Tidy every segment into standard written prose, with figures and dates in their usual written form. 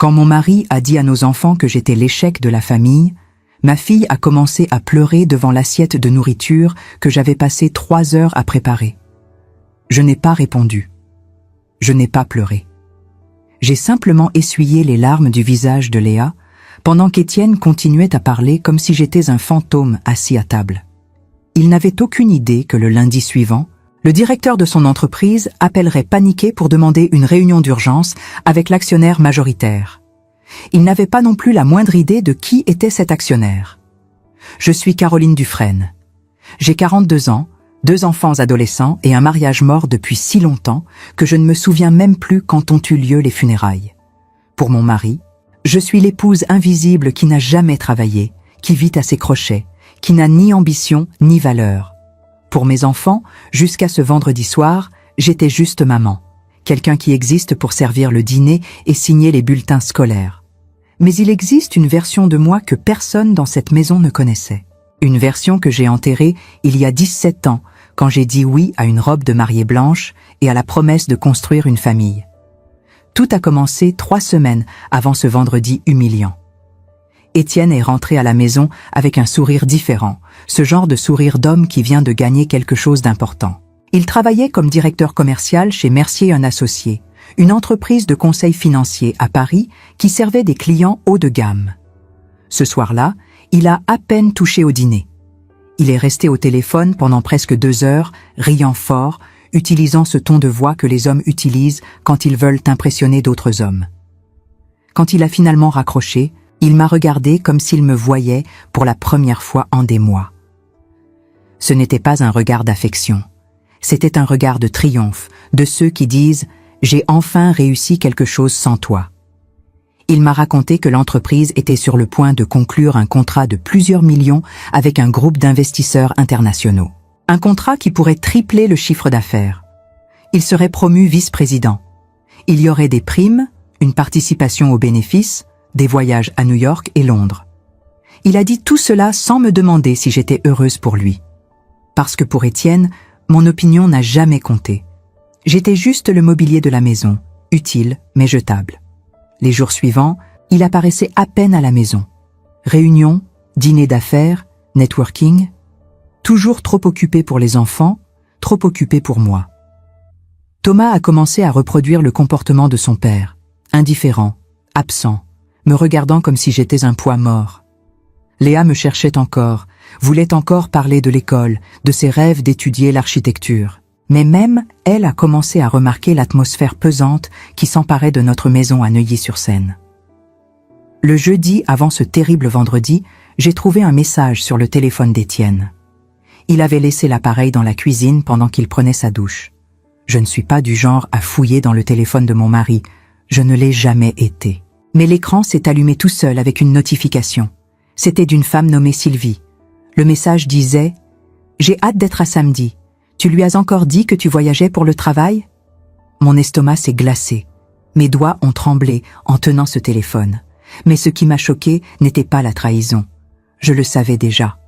Quand mon mari a dit à nos enfants que j'étais l'échec de la famille, ma fille a commencé à pleurer devant l'assiette de nourriture que j'avais passé 3 heures à préparer. Je n'ai pas répondu. Je n'ai pas pleuré. J'ai simplement essuyé les larmes du visage de Léa, pendant qu'Étienne continuait à parler comme si j'étais un fantôme assis à table. Il n'avait aucune idée que le lundi suivant, le directeur de son entreprise appellerait paniqué pour demander une réunion d'urgence avec l'actionnaire majoritaire. Il n'avait pas non plus la moindre idée de qui était cet actionnaire. Je suis Caroline Dufresne. J'ai 42 ans, 2 enfants adolescents et un mariage mort depuis si longtemps que je ne me souviens même plus quand ont eu lieu les funérailles. Pour mon mari, je suis l'épouse invisible qui n'a jamais travaillé, qui vit à ses crochets, qui n'a ni ambition ni valeur. Pour mes enfants, jusqu'à ce vendredi soir, j'étais juste maman, quelqu'un qui existe pour servir le dîner et signer les bulletins scolaires. Mais il existe une version de moi que personne dans cette maison ne connaissait. Une version que j'ai enterrée il y a 17 ans, quand j'ai dit oui à une robe de mariée blanche et à la promesse de construire une famille. Tout a commencé 3 semaines avant ce vendredi humiliant. Étienne est rentré à la maison avec un sourire différent, ce genre de sourire d'homme qui vient de gagner quelque chose d'important. Il travaillait comme directeur commercial chez Mercier & Associés, une entreprise de conseil financier à Paris qui servait des clients haut de gamme. Ce soir-là, il a à peine touché au dîner. Il est resté au téléphone pendant presque 2 heures, riant fort, utilisant ce ton de voix que les hommes utilisent quand ils veulent impressionner d'autres hommes. Quand il a finalement raccroché, il m'a regardé comme s'il me voyait pour la première fois en des mois. Ce n'était pas un regard d'affection. C'était un regard de triomphe, de ceux qui disent « J'ai enfin réussi quelque chose sans toi ». Il m'a raconté que l'entreprise était sur le point de conclure un contrat de plusieurs millions avec un groupe d'investisseurs internationaux. Un contrat qui pourrait tripler le chiffre d'affaires. Il serait promu vice-président. Il y aurait des primes, une participation aux bénéfices, des voyages à New York et Londres. Il a dit tout cela sans me demander si j'étais heureuse pour lui. Parce que pour Étienne, mon opinion n'a jamais compté. J'étais juste le mobilier de la maison, utile mais jetable. Les jours suivants, il apparaissait à peine à la maison. Réunions, dîners d'affaires, networking, toujours trop occupé pour les enfants, trop occupé pour moi. Thomas a commencé à reproduire le comportement de son père, indifférent, absent, me regardant comme si j'étais un poids mort. Léa me cherchait encore, voulait encore parler de l'école, de ses rêves d'étudier l'architecture. Mais même, elle a commencé à remarquer l'atmosphère pesante qui s'emparait de notre maison à Neuilly-sur-Seine. Le jeudi, avant ce terrible vendredi, j'ai trouvé un message sur le téléphone d'Étienne. Il avait laissé l'appareil dans la cuisine pendant qu'il prenait sa douche. Je ne suis pas du genre à fouiller dans le téléphone de mon mari. Je ne l'ai jamais été. Mais l'écran s'est allumé tout seul avec une notification. C'était d'une femme nommée Sylvie. Le message disait « J'ai hâte d'être à samedi. Tu lui as encore dit que tu voyageais pour le travail ?» Mon estomac s'est glacé. Mes doigts ont tremblé en tenant ce téléphone. Mais ce qui m'a choqué n'était pas la trahison. Je le savais déjà.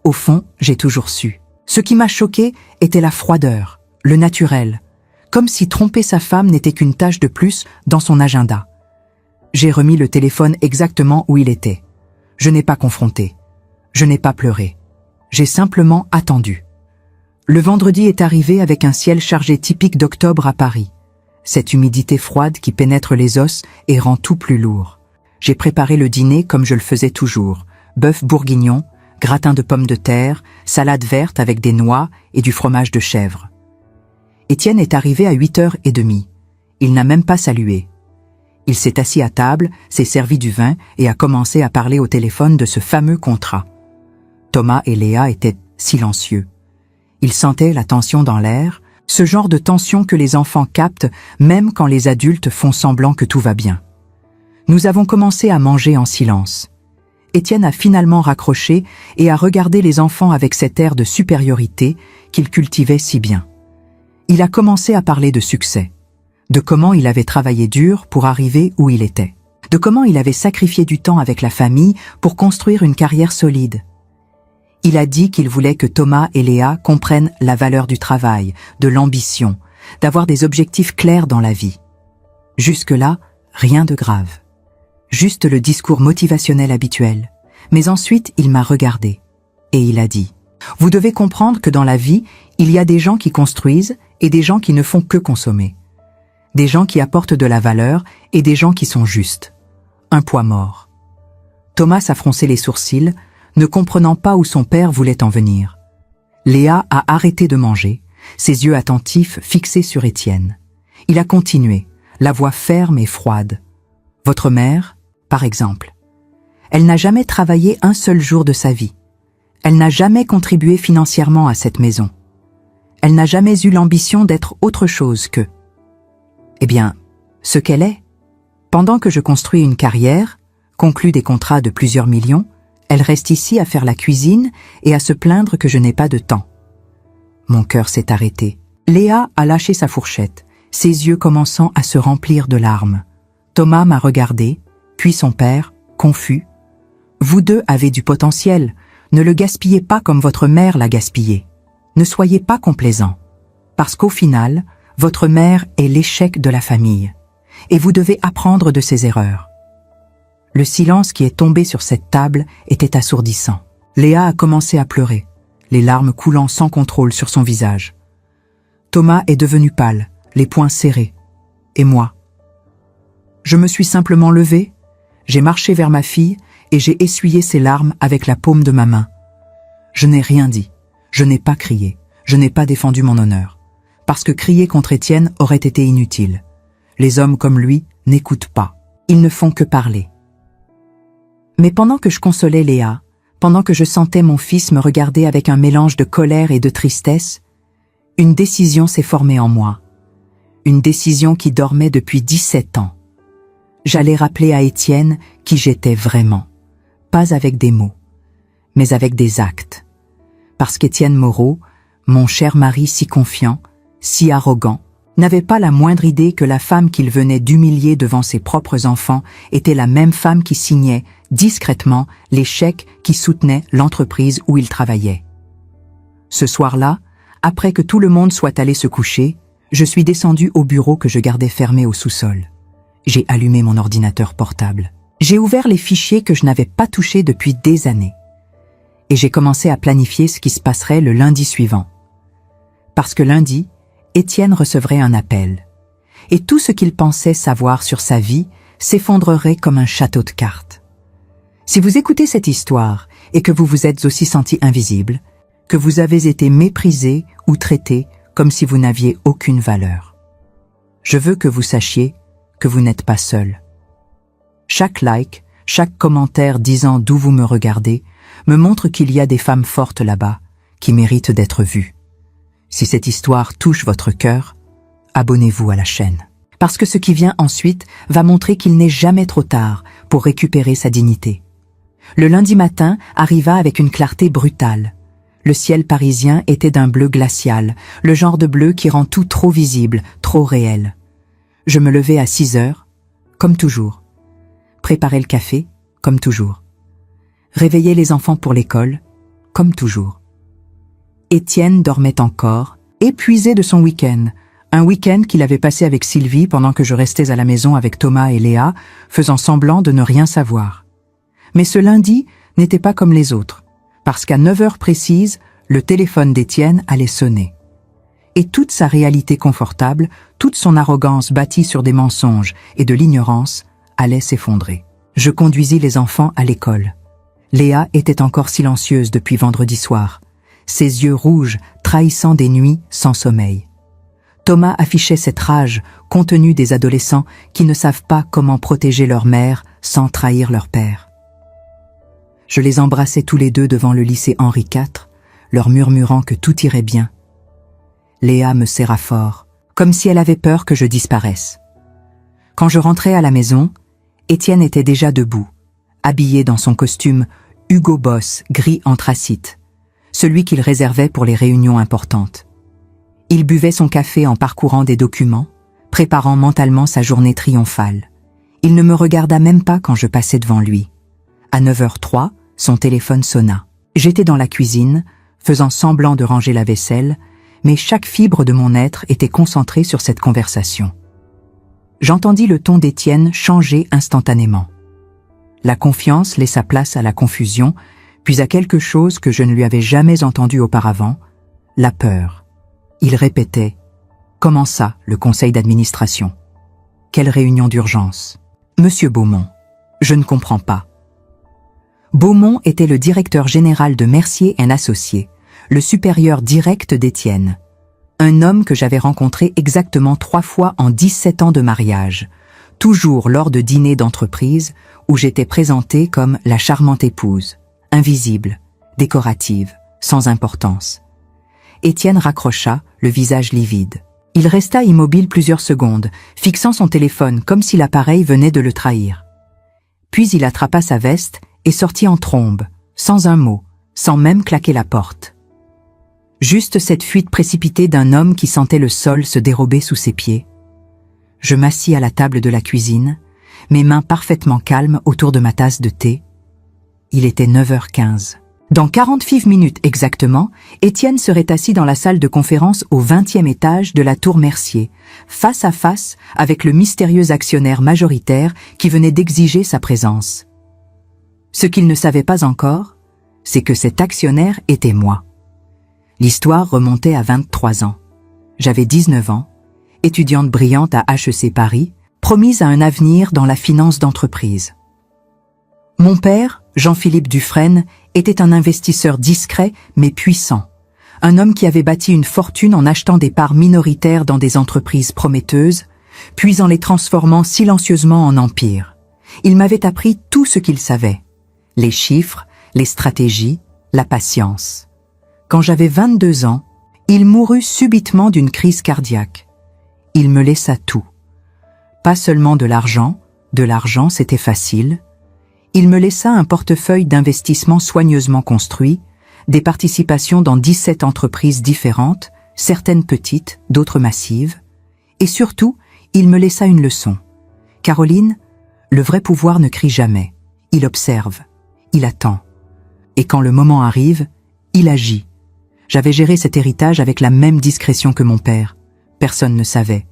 Au fond, j'ai toujours su. Ce qui m'a choqué était la froideur, le naturel, comme si tromper sa femme n'était qu'une tâche de plus dans son agenda. J'ai remis le téléphone exactement où il était. Je n'ai pas confronté. Je n'ai pas pleuré. J'ai simplement attendu. Le vendredi est arrivé avec un ciel chargé typique d'octobre à Paris. Cette humidité froide qui pénètre les os et rend tout plus lourd. J'ai préparé le dîner comme je le faisais toujours. Bœuf bourguignon, gratin de pommes de terre, salade verte avec des noix et du fromage de chèvre. Étienne est arrivé à 8h30. Il n'a même pas salué. Il s'est assis à table, s'est servi du vin et a commencé à parler au téléphone de ce fameux contrat. Thomas et Léa étaient silencieux. Ils sentaient la tension dans l'air, ce genre de tension que les enfants captent même quand les adultes font semblant que tout va bien. Nous avons commencé à manger en silence. Étienne a finalement raccroché et a regardé les enfants avec cet air de supériorité qu'il cultivait si bien. Il a commencé à parler de succès, de comment il avait travaillé dur pour arriver où il était, de comment il avait sacrifié du temps avec la famille pour construire une carrière solide. Il a dit qu'il voulait que Thomas et Léa comprennent la valeur du travail, de l'ambition, d'avoir des objectifs clairs dans la vie. Jusque-là, rien de grave. Juste le discours motivationnel habituel. Mais ensuite, il m'a regardé. Et il a dit, « Vous devez comprendre que dans la vie, il y a des gens qui construisent et des gens qui ne font que consommer. Des gens qui apportent de la valeur et des gens qui sont justes. Un poids mort. » Thomas a froncé les sourcils, ne comprenant pas où son père voulait en venir. Léa a arrêté de manger, ses yeux attentifs fixés sur Étienne. Il a continué, la voix ferme et froide. « Votre mère, par exemple. Elle n'a jamais travaillé un seul jour de sa vie. Elle n'a jamais contribué financièrement à cette maison. Elle n'a jamais eu l'ambition d'être autre chose que... Eh bien, ce qu'elle est. Pendant que je construis une carrière, conclue des contrats de plusieurs millions, elle reste ici à faire la cuisine et à se plaindre que je n'ai pas de temps. » Mon cœur s'est arrêté. Léa a lâché sa fourchette, ses yeux commençant à se remplir de larmes. Thomas m'a regardé, puis son père, confus. « Vous deux avez du potentiel, ne le gaspillez pas comme votre mère l'a gaspillé. Ne soyez pas complaisants, parce qu'au final, votre mère est l'échec de la famille, et vous devez apprendre de ses erreurs. » Le silence qui est tombé sur cette table était assourdissant. Léa a commencé à pleurer, les larmes coulant sans contrôle sur son visage. Thomas est devenu pâle, les poings serrés. Et moi? Je me suis simplement levé, j'ai marché vers ma fille et j'ai essuyé ses larmes avec la paume de ma main. Je n'ai rien dit, je n'ai pas crié, je n'ai pas défendu mon honneur. Parce que crier contre Étienne aurait été inutile. Les hommes comme lui n'écoutent pas, ils ne font que parler. Mais pendant que je consolais Léa, pendant que je sentais mon fils me regarder avec un mélange de colère et de tristesse, une décision s'est formée en moi. Une décision qui dormait depuis 17 ans. J'allais rappeler à Étienne qui j'étais vraiment. Pas avec des mots, mais avec des actes. Parce qu'Étienne Moreau, mon cher mari si confiant, si arrogant, n'avait pas la moindre idée que la femme qu'il venait d'humilier devant ses propres enfants était la même femme qui signait, discrètement, les chèques qui soutenaient l'entreprise où il travaillait. Ce soir-là, après que tout le monde soit allé se coucher, je suis descendu au bureau que je gardais fermé au sous-sol. J'ai allumé mon ordinateur portable. J'ai ouvert les fichiers que je n'avais pas touchés depuis des années. Et j'ai commencé à planifier ce qui se passerait le lundi suivant. Parce que lundi, Étienne recevrait un appel. Et tout ce qu'il pensait savoir sur sa vie s'effondrerait comme un château de cartes. Si vous écoutez cette histoire et que vous vous êtes aussi senti invisible, que vous avez été méprisé ou traité comme si vous n'aviez aucune valeur, je veux que vous sachiez que vous n'êtes pas seul. Chaque like, chaque commentaire disant d'où vous me regardez, me montre qu'il y a des femmes fortes là-bas, qui méritent d'être vues. Si cette histoire touche votre cœur, abonnez-vous à la chaîne. Parce que ce qui vient ensuite va montrer qu'il n'est jamais trop tard pour récupérer sa dignité. Le lundi matin arriva avec une clarté brutale. Le ciel parisien était d'un bleu glacial, le genre de bleu qui rend tout trop visible, trop réel. Je me levai à 6 heures, comme toujours. Préparer le café, comme toujours. Réveiller les enfants pour l'école, comme toujours. Étienne dormait encore, épuisé de son week-end. Un week-end qu'il avait passé avec Sylvie pendant que je restais à la maison avec Thomas et Léa, faisant semblant de ne rien savoir. Mais ce lundi n'était pas comme les autres, parce qu'à 9 heures précises, le téléphone d'Étienne allait sonner. Et toute sa réalité confortable, toute son arrogance bâtie sur des mensonges et de l'ignorance, allait s'effondrer. Je conduisis les enfants à l'école. Léa était encore silencieuse depuis vendredi soir, ses yeux rouges trahissant des nuits sans sommeil. Thomas affichait cette rage contenue des adolescents qui ne savent pas comment protéger leur mère sans trahir leur père. Je les embrassais tous les deux devant le lycée Henri IV, leur murmurant que tout irait bien. Léa me serra fort, comme si elle avait peur que je disparaisse. Quand je rentrais à la maison, Étienne était déjà debout, habillé dans son costume Hugo Boss gris anthracite, celui qu'il réservait pour les réunions importantes. Il buvait son café en parcourant des documents, préparant mentalement sa journée triomphale. Il ne me regarda même pas quand je passais devant lui. À 9h03, son téléphone sonna. J'étais dans la cuisine, faisant semblant de ranger la vaisselle, mais chaque fibre de mon être était concentrée sur cette conversation. J'entendis le ton d'Étienne changer instantanément. La confiance laissa place à la confusion, puis à quelque chose que je ne lui avais jamais entendu auparavant, la peur. Il répétait « Comment ça, le conseil d'administration? Quelle réunion d'urgence? Monsieur Beaumont, je ne comprends pas. » Beaumont était le directeur général de Mercier & Associés, le supérieur direct d'Étienne. Un homme que j'avais rencontré exactement 3 fois en 17 ans de mariage, toujours lors de dîners d'entreprise où j'étais présentée comme la charmante épouse, invisible, décorative, sans importance. Étienne raccrocha, le visage livide. Il resta immobile plusieurs secondes, fixant son téléphone comme si l'appareil venait de le trahir. Puis il attrapa sa veste et sortit en trombe, sans un mot, sans même claquer la porte. Juste cette fuite précipitée d'un homme qui sentait le sol se dérober sous ses pieds. Je m'assis à la table de la cuisine, mes mains parfaitement calmes autour de ma tasse de thé. Il était 9h15. Dans 45 minutes exactement, Étienne serait assis dans la salle de conférence au 20e étage de la tour Mercier, face à face avec le mystérieux actionnaire majoritaire qui venait d'exiger sa présence. Ce qu'il ne savait pas encore, c'est que cet actionnaire était moi. L'histoire remontait à 23 ans. J'avais 19 ans, étudiante brillante à HEC Paris, promise à un avenir dans la finance d'entreprise. Mon père, Jean-Philippe Dufresne, était un investisseur discret mais puissant, un homme qui avait bâti une fortune en achetant des parts minoritaires dans des entreprises prometteuses, puis en les transformant silencieusement en empire. Il m'avait appris tout ce qu'il savait, les chiffres, les stratégies, la patience. Quand j'avais 22 ans, il mourut subitement d'une crise cardiaque. Il me laissa tout. Pas seulement de l'argent c'était facile. Il me laissa un portefeuille d'investissement soigneusement construit, des participations dans 17 entreprises différentes, certaines petites, d'autres massives. Et surtout, il me laissa une leçon. Caroline, le vrai pouvoir ne crie jamais. Il observe, il attend. Et quand le moment arrive, il agit. J'avais géré cet héritage avec la même discrétion que mon père. Personne ne savait.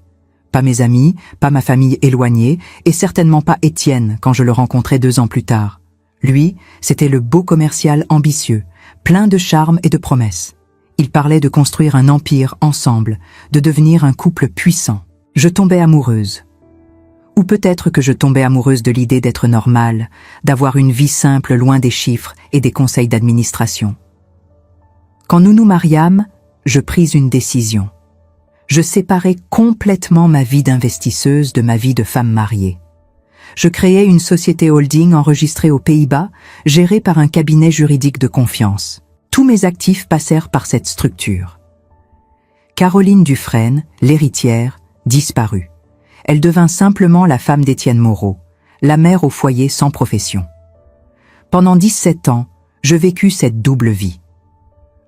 Pas mes amis, pas ma famille éloignée, et certainement pas Étienne quand je le rencontrai 2 ans plus tard. Lui, c'était le beau commercial ambitieux, plein de charme et de promesses. Il parlait de construire un empire ensemble, de devenir un couple puissant. Je tombais amoureuse. Ou peut-être que je tombais amoureuse de l'idée d'être normale, d'avoir une vie simple loin des chiffres et des conseils d'administration. Quand nous nous mariâmes, je pris une décision. Je séparais complètement ma vie d'investisseuse de ma vie de femme mariée. Je créai une société holding enregistrée aux Pays-Bas, gérée par un cabinet juridique de confiance. Tous mes actifs passèrent par cette structure. Caroline Dufresne, l'héritière, disparut. Elle devint simplement la femme d'Étienne Moreau, la mère au foyer sans profession. Pendant 17 ans, je vécus cette double vie.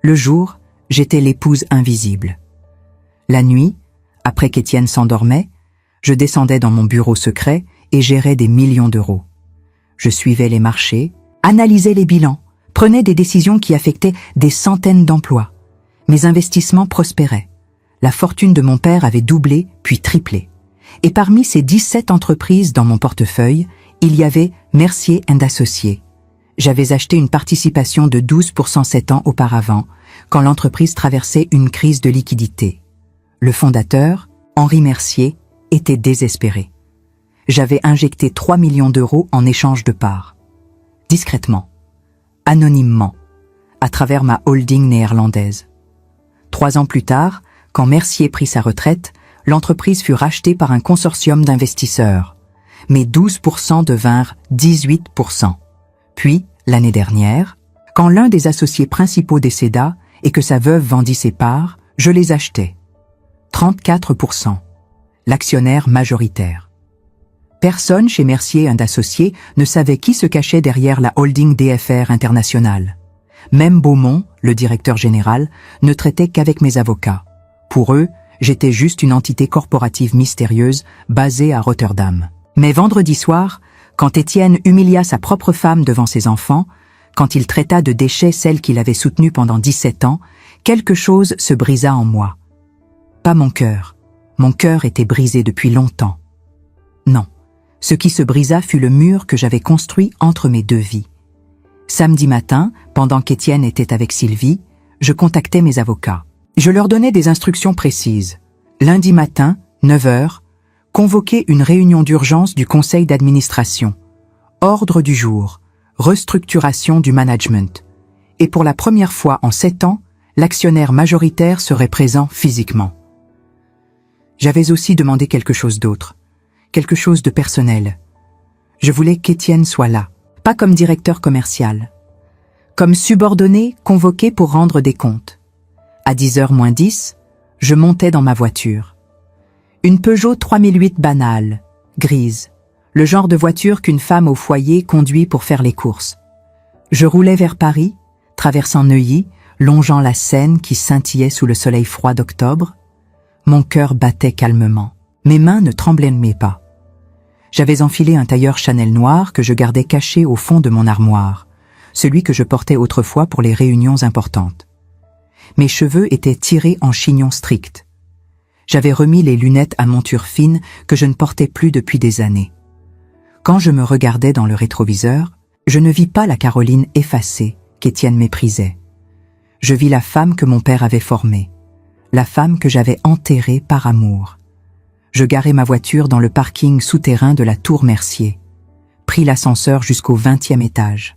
Le jour, j'étais l'épouse invisible. La nuit, après qu'Étienne s'endormait, je descendais dans mon bureau secret et gérais des millions d'euros. Je suivais les marchés, analysais les bilans, prenais des décisions qui affectaient des centaines d'emplois. Mes investissements prospéraient. La fortune de mon père avait doublé puis triplé. Et parmi ces 17 entreprises dans mon portefeuille, il y avait Mercier & Associés. J'avais acheté une participation de 12% 7 ans auparavant, quand l'entreprise traversait une crise de liquidité. Le fondateur, Henri Mercier, était désespéré. J'avais injecté 3 millions d'euros en échange de parts. Discrètement, anonymement, à travers ma holding néerlandaise. 3 ans plus tard, quand Mercier prit sa retraite, l'entreprise fut rachetée par un consortium d'investisseurs. Mais 12% devinrent 18%. Puis, l'année dernière, quand l'un des associés principaux décéda et que sa veuve vendit ses parts, je les achetais. 34%. L'actionnaire majoritaire. Personne chez Mercier & Associés ne savait qui se cachait derrière la holding DFR International. Même Beaumont, le directeur général, ne traitait qu'avec mes avocats. Pour eux, j'étais juste une entité corporative mystérieuse basée à Rotterdam. Mais vendredi soir, quand Étienne humilia sa propre femme devant ses enfants, quand il traita de déchets celle qu'il avait soutenue pendant 17 ans, quelque chose se brisa en moi. Pas mon cœur. Mon cœur était brisé depuis longtemps. Non, Ce qui se brisa fut le mur que j'avais construit entre mes deux vies. Samedi matin, pendant qu'Étienne était avec Sylvie, je contactais mes avocats. Je leur donnais des instructions précises. Lundi matin, 9 heures, convoquer une réunion d'urgence du conseil d'administration. Ordre du jour, restructuration du management. Et pour la première fois en 7 ans, l'actionnaire majoritaire serait présent physiquement. J'avais aussi demandé quelque chose d'autre, quelque chose de personnel. Je voulais qu'Étienne soit là, pas comme directeur commercial, comme subordonné convoqué pour rendre des comptes. À 10h moins 10, je montais dans ma voiture. Une Peugeot 3008 banale, grise, le genre de voiture qu'une femme au foyer conduit pour faire les courses. Je roulais vers Paris, traversant Neuilly, longeant la Seine qui scintillait sous le soleil froid d'octobre. Mon cœur battait calmement. Mes mains ne tremblaient pas. J'avais enfilé un tailleur Chanel noir que je gardais caché au fond de mon armoire, celui que je portais autrefois pour les réunions importantes. Mes cheveux étaient tirés en chignon strict. J'avais remis les lunettes à monture fine que je ne portais plus depuis des années. Quand je me regardais dans le rétroviseur, je ne vis pas la Caroline effacée qu'Étienne méprisait. Je vis la femme que mon père avait formée, la femme que j'avais enterrée par amour. Je garai ma voiture dans le parking souterrain de la Tour Mercier, pris l'ascenseur jusqu'au 20e étage.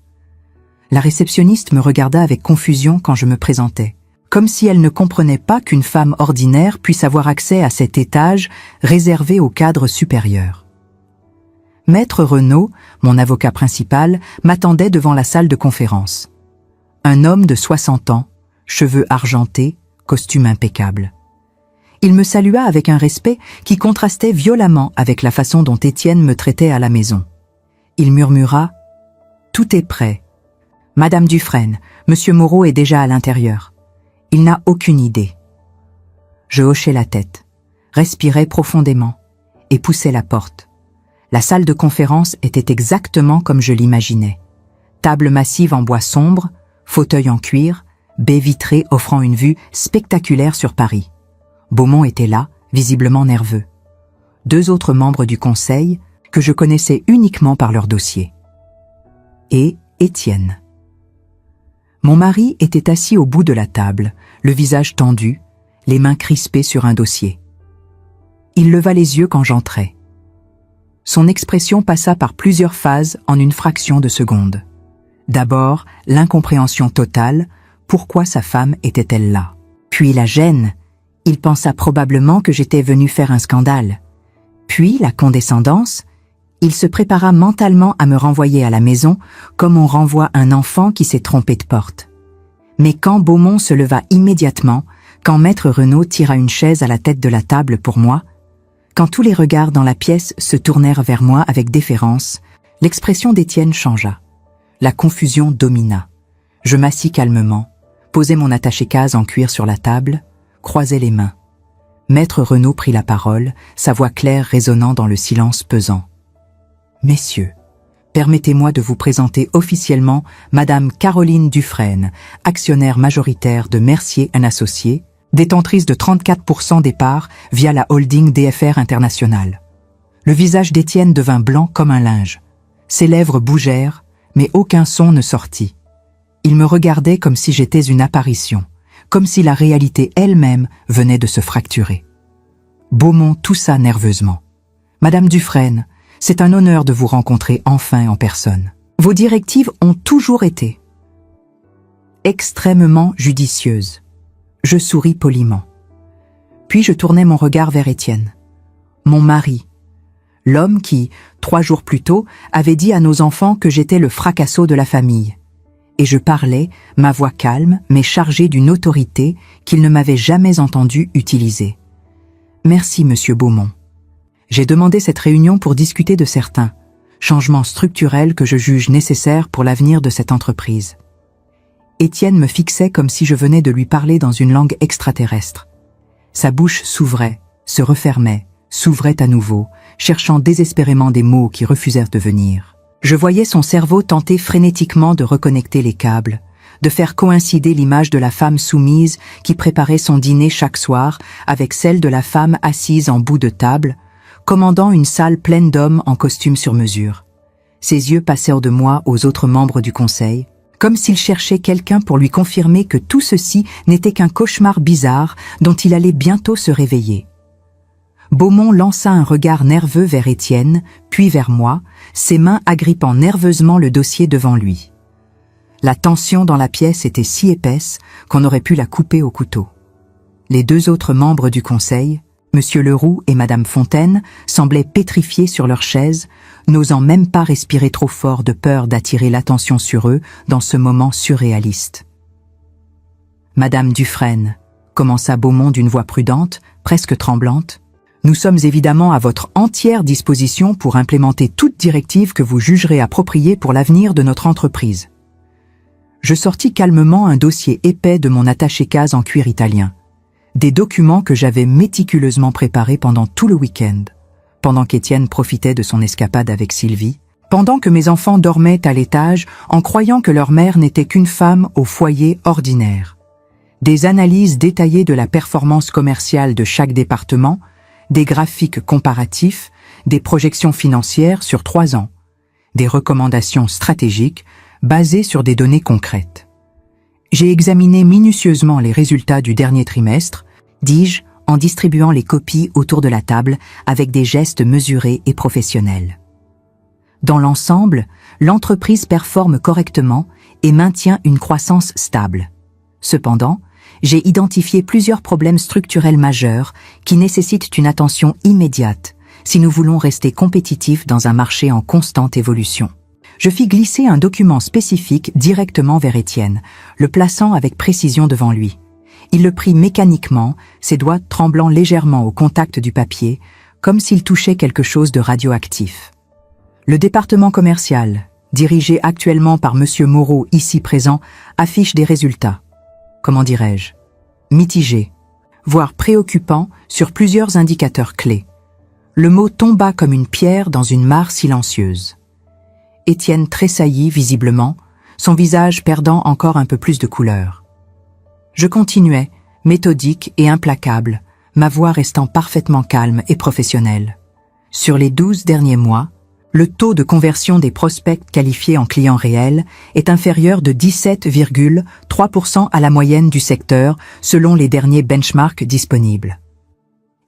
La réceptionniste me regarda avec confusion quand je me présentais, comme si elle ne comprenait pas qu'une femme ordinaire puisse avoir accès à cet étage réservé aux cadres supérieurs. Maître Renaud, mon avocat principal, m'attendait devant la salle de conférence. Un homme de 60 ans, cheveux argentés, costume impeccable. Il me salua avec un respect qui contrastait violemment avec la façon dont Étienne me traitait à la maison. Il murmura « Tout est prêt. Madame Dufresne, Monsieur Moreau est déjà à l'intérieur. Il n'a aucune idée. » Je hochai la tête, respirai profondément et poussai la porte. La salle de conférence était exactement comme je l'imaginais. Table massive en bois sombre, fauteuil en cuir, baie vitrée offrant une vue spectaculaire sur Paris. Beaumont était là, visiblement nerveux. 2 autres membres du conseil, que je connaissais uniquement par leur dossier. Et Étienne. Mon mari était assis au bout de la table, le visage tendu, les mains crispées sur un dossier. Il leva les yeux quand j'entrai. Son expression passa par plusieurs phases en une fraction de seconde. D'abord, l'incompréhension totale, pourquoi sa femme était-elle là? Puis la gêne, il pensa probablement que j'étais venu faire un scandale. Puis la condescendance, il se prépara mentalement à me renvoyer à la maison comme on renvoie un enfant qui s'est trompé de porte. Mais quand Beaumont se leva immédiatement, quand Maître Renaud tira une chaise à la tête de la table pour moi, quand tous les regards dans la pièce se tournèrent vers moi avec déférence, l'expression d'Étienne changea. La confusion domina. Je m'assis calmement, posai mon attaché-case en cuir sur la table, croisai les mains. Maître Renaud prit la parole, sa voix claire résonnant dans le silence pesant. « Messieurs, permettez-moi de vous présenter officiellement Madame Caroline Dufresne, actionnaire majoritaire de Mercier & Associés, détentrice de 34% des parts via la holding DFR International. » Le visage d'Étienne devint blanc comme un linge. Ses lèvres bougèrent, mais aucun son ne sortit. Il me regardait comme si j'étais une apparition, comme si la réalité elle-même venait de se fracturer. Beaumont toussa nerveusement. « Madame Dufresne, c'est un honneur de vous rencontrer enfin en personne. Vos directives ont toujours été extrêmement judicieuses. » Je souris poliment. Puis je tournai mon regard vers Étienne. Mon mari, l'homme qui, 3 jours plus tôt, avait dit à nos enfants que j'étais le fracasso de la famille. Et je parlais, ma voix calme, mais chargée d'une autorité qu'il ne m'avait jamais entendu utiliser. « Merci, Monsieur Beaumont. J'ai demandé cette réunion pour discuter de certains changements structurels que je juge nécessaires pour l'avenir de cette entreprise. » Étienne me fixait comme si je venais de lui parler dans une langue extraterrestre. Sa bouche s'ouvrait, se refermait, s'ouvrait à nouveau, cherchant désespérément des mots qui refusèrent de venir. Je voyais son cerveau tenter frénétiquement de reconnecter les câbles, de faire coïncider l'image de la femme soumise qui préparait son dîner chaque soir avec celle de la femme assise en bout de table, commandant une salle pleine d'hommes en costume sur mesure. Ses yeux passèrent de moi aux autres membres du conseil, comme s'il cherchait quelqu'un pour lui confirmer que tout ceci n'était qu'un cauchemar bizarre dont il allait bientôt se réveiller. Beaumont lança un regard nerveux vers Étienne, puis vers moi, ses mains agrippant nerveusement le dossier devant lui. La tension dans la pièce était si épaisse qu'on aurait pu la couper au couteau. Les deux autres membres du conseil, Monsieur Leroux et Madame Fontaine, semblaient pétrifiés sur leurs chaises, n'osant même pas respirer trop fort de peur d'attirer l'attention sur eux dans ce moment surréaliste. Madame Dufresne, commença Beaumont d'une voix prudente, presque tremblante, nous sommes évidemment à votre entière disposition pour implémenter toute directive que vous jugerez appropriée pour l'avenir de notre entreprise. Je sortis calmement un dossier épais de mon attaché-case en cuir italien. Des documents que j'avais méticuleusement préparés pendant tout le week-end, pendant qu'Étienne profitait de son escapade avec Sylvie, pendant que mes enfants dormaient à l'étage en croyant que leur mère n'était qu'une femme au foyer ordinaire. Des analyses détaillées de la performance commerciale de chaque département, des graphiques comparatifs, des projections financières sur 3 ans, des recommandations stratégiques basées sur des données concrètes. J'ai examiné minutieusement les résultats du dernier trimestre, dis-je, en distribuant les copies autour de la table avec des gestes mesurés et professionnels. Dans l'ensemble, l'entreprise performe correctement et maintient une croissance stable. Cependant, j'ai identifié plusieurs problèmes structurels majeurs qui nécessitent une attention immédiate si nous voulons rester compétitifs dans un marché en constante évolution. Je fis glisser un document spécifique directement vers Étienne, le plaçant avec précision devant lui. Il le prit mécaniquement, ses doigts tremblant légèrement au contact du papier, comme s'il touchait quelque chose de radioactif. Le département commercial, dirigé actuellement par Monsieur Moreau ici présent, affiche des résultats, comment dirais-je, mitigés, voire préoccupants sur plusieurs indicateurs clés. Le mot tomba comme une pierre dans une mare silencieuse. Étienne tressaillit visiblement, son visage perdant encore un peu plus de couleur. Je continuais, méthodique et implacable, ma voix restant parfaitement calme et professionnelle. Sur les 12 derniers mois, le taux de conversion des prospects qualifiés en clients réels est inférieur de 17,3% à la moyenne du secteur selon les derniers benchmarks disponibles.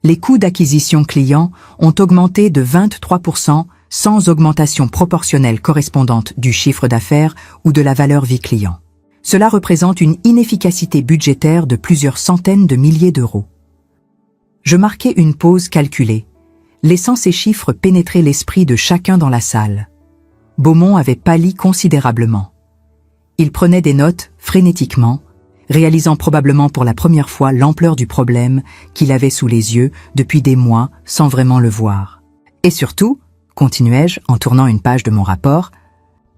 Les coûts d'acquisition clients ont augmenté de 23% sans augmentation proportionnelle correspondante du chiffre d'affaires ou de la valeur vie client. Cela représente une inefficacité budgétaire de plusieurs centaines de milliers d'euros. Je marquai une pause calculée, laissant ces chiffres pénétrer l'esprit de chacun dans la salle. Beaumont avait pâli considérablement. Il prenait des notes frénétiquement, réalisant probablement pour la première fois l'ampleur du problème qu'il avait sous les yeux depuis des mois sans vraiment le voir. Et surtout, continuai-je en tournant une page de mon rapport,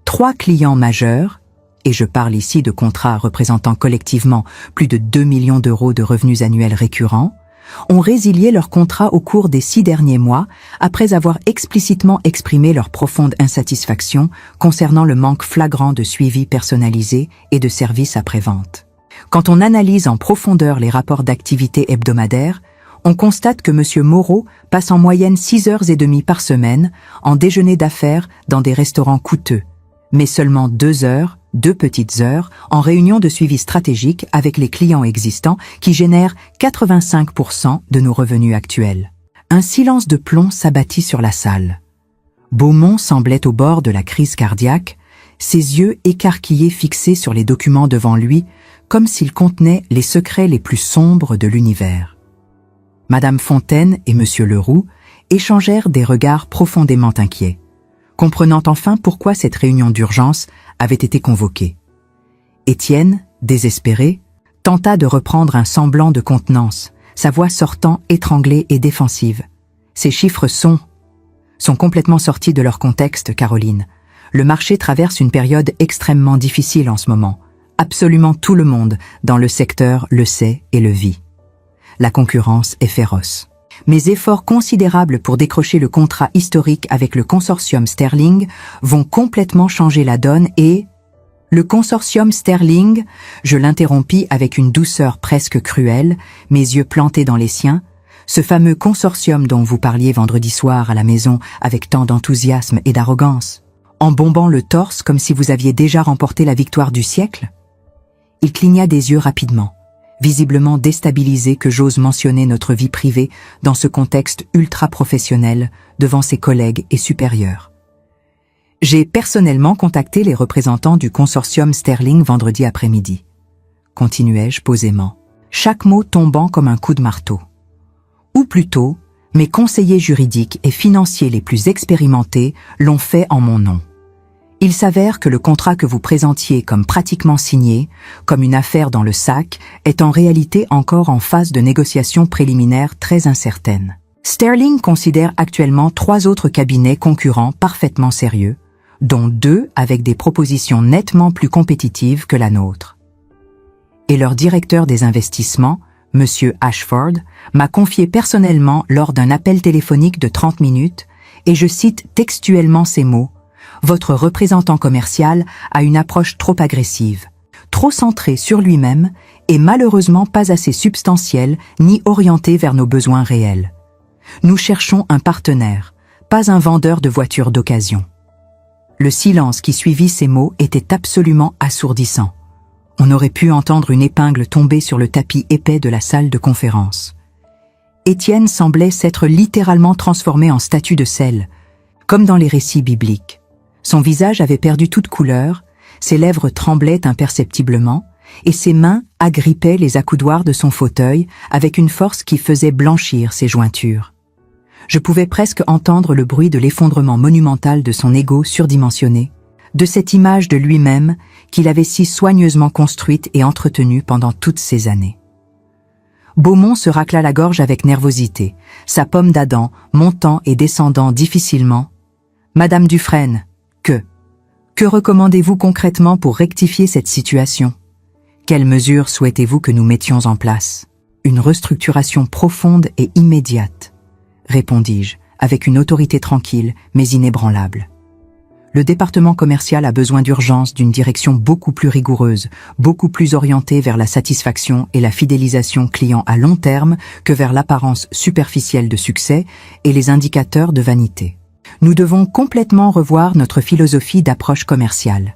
3 clients majeurs, et je parle ici de contrats représentant collectivement plus de 2 millions d'euros de revenus annuels récurrents, ont résilié leur contrat au cours des 6 derniers mois après avoir explicitement exprimé leur profonde insatisfaction concernant le manque flagrant de suivi personnalisé et de services après-vente. Quand on analyse en profondeur les rapports d'activité hebdomadaires, on constate que M. Moreau passe en moyenne 6h30 par semaine en déjeuner d'affaires dans des restaurants coûteux, mais seulement 2 heures, 2 petites heures, en réunion de suivi stratégique avec les clients existants qui génèrent 85% de nos revenus actuels. Un silence de plomb s'abattit sur la salle. Beaumont semblait au bord de la crise cardiaque, ses yeux écarquillés fixés sur les documents devant lui, comme s'ils contenaient les secrets les plus sombres de l'univers. Madame Fontaine et Monsieur Leroux échangèrent des regards profondément inquiets, comprenant enfin pourquoi cette réunion d'urgence avait été convoquée. Étienne, désespéré, tenta de reprendre un semblant de contenance, sa voix sortant étranglée et défensive. Ces chiffres sont complètement sortis de leur contexte, Caroline. Le marché traverse une période extrêmement difficile en ce moment. Absolument tout le monde dans le secteur le sait et le vit. La concurrence est féroce. Mes efforts considérables pour décrocher le contrat historique avec le consortium Sterling vont complètement changer la donne et... Le consortium Sterling, je l'interrompis avec une douceur presque cruelle, mes yeux plantés dans les siens, Ce fameux consortium dont vous parliez vendredi soir à la maison avec tant d'enthousiasme et d'arrogance, en bombant le torse comme si vous aviez déjà remporté la victoire du siècle? Il cligna des yeux rapidement, visiblement déstabilisé que j'ose mentionner notre vie privée dans ce contexte ultra-professionnel devant ses collègues et supérieurs. J'ai personnellement contacté les représentants du consortium Sterling vendredi après-midi. Continuai-je posément, chaque mot tombant comme un coup de marteau. Ou plutôt, mes conseillers juridiques et financiers les plus expérimentés l'ont fait en mon nom. Il s'avère que le contrat que vous présentiez comme pratiquement signé, comme une affaire dans le sac, est en réalité encore en phase de négociation préliminaire très incertaine. Sterling considère actuellement 3 autres cabinets concurrents parfaitement sérieux, dont 2 avec des propositions nettement plus compétitives que la nôtre. Et leur directeur des investissements, M. Ashford, m'a confié personnellement lors d'un appel téléphonique de 30 minutes, et je cite textuellement ces mots: « Votre représentant commercial a une approche trop agressive, trop centrée sur lui-même et malheureusement pas assez substantielle ni orientée vers nos besoins réels. Nous cherchons un partenaire, pas un vendeur de voitures d'occasion. » Le silence qui suivit ces mots était absolument assourdissant. On aurait pu entendre une épingle tomber sur le tapis épais de la salle de conférence. Étienne semblait s'être littéralement transformé en statue de sel, comme dans les récits bibliques. Son visage avait perdu toute couleur, ses lèvres tremblaient imperceptiblement, et ses mains agrippaient les accoudoirs de son fauteuil avec une force qui faisait blanchir ses jointures. Je pouvais presque entendre le bruit de l'effondrement monumental de son ego surdimensionné, de cette image de lui-même qu'il avait si soigneusement construite et entretenue pendant toutes ces années. Beaumont se racla la gorge avec nervosité, sa pomme d'Adam montant et descendant difficilement. « Madame Dufresne, que recommandez-vous concrètement pour rectifier cette situation? Quelles mesures souhaitez-vous que nous mettions en place? » « Une restructuration profonde et immédiate, » répondis-je, avec une autorité tranquille mais inébranlable. Le département commercial a besoin d'urgence d'une direction beaucoup plus rigoureuse, beaucoup plus orientée vers la satisfaction et la fidélisation client à long terme que vers l'apparence superficielle de succès et les indicateurs de vanité. Nous devons complètement revoir notre philosophie d'approche commerciale.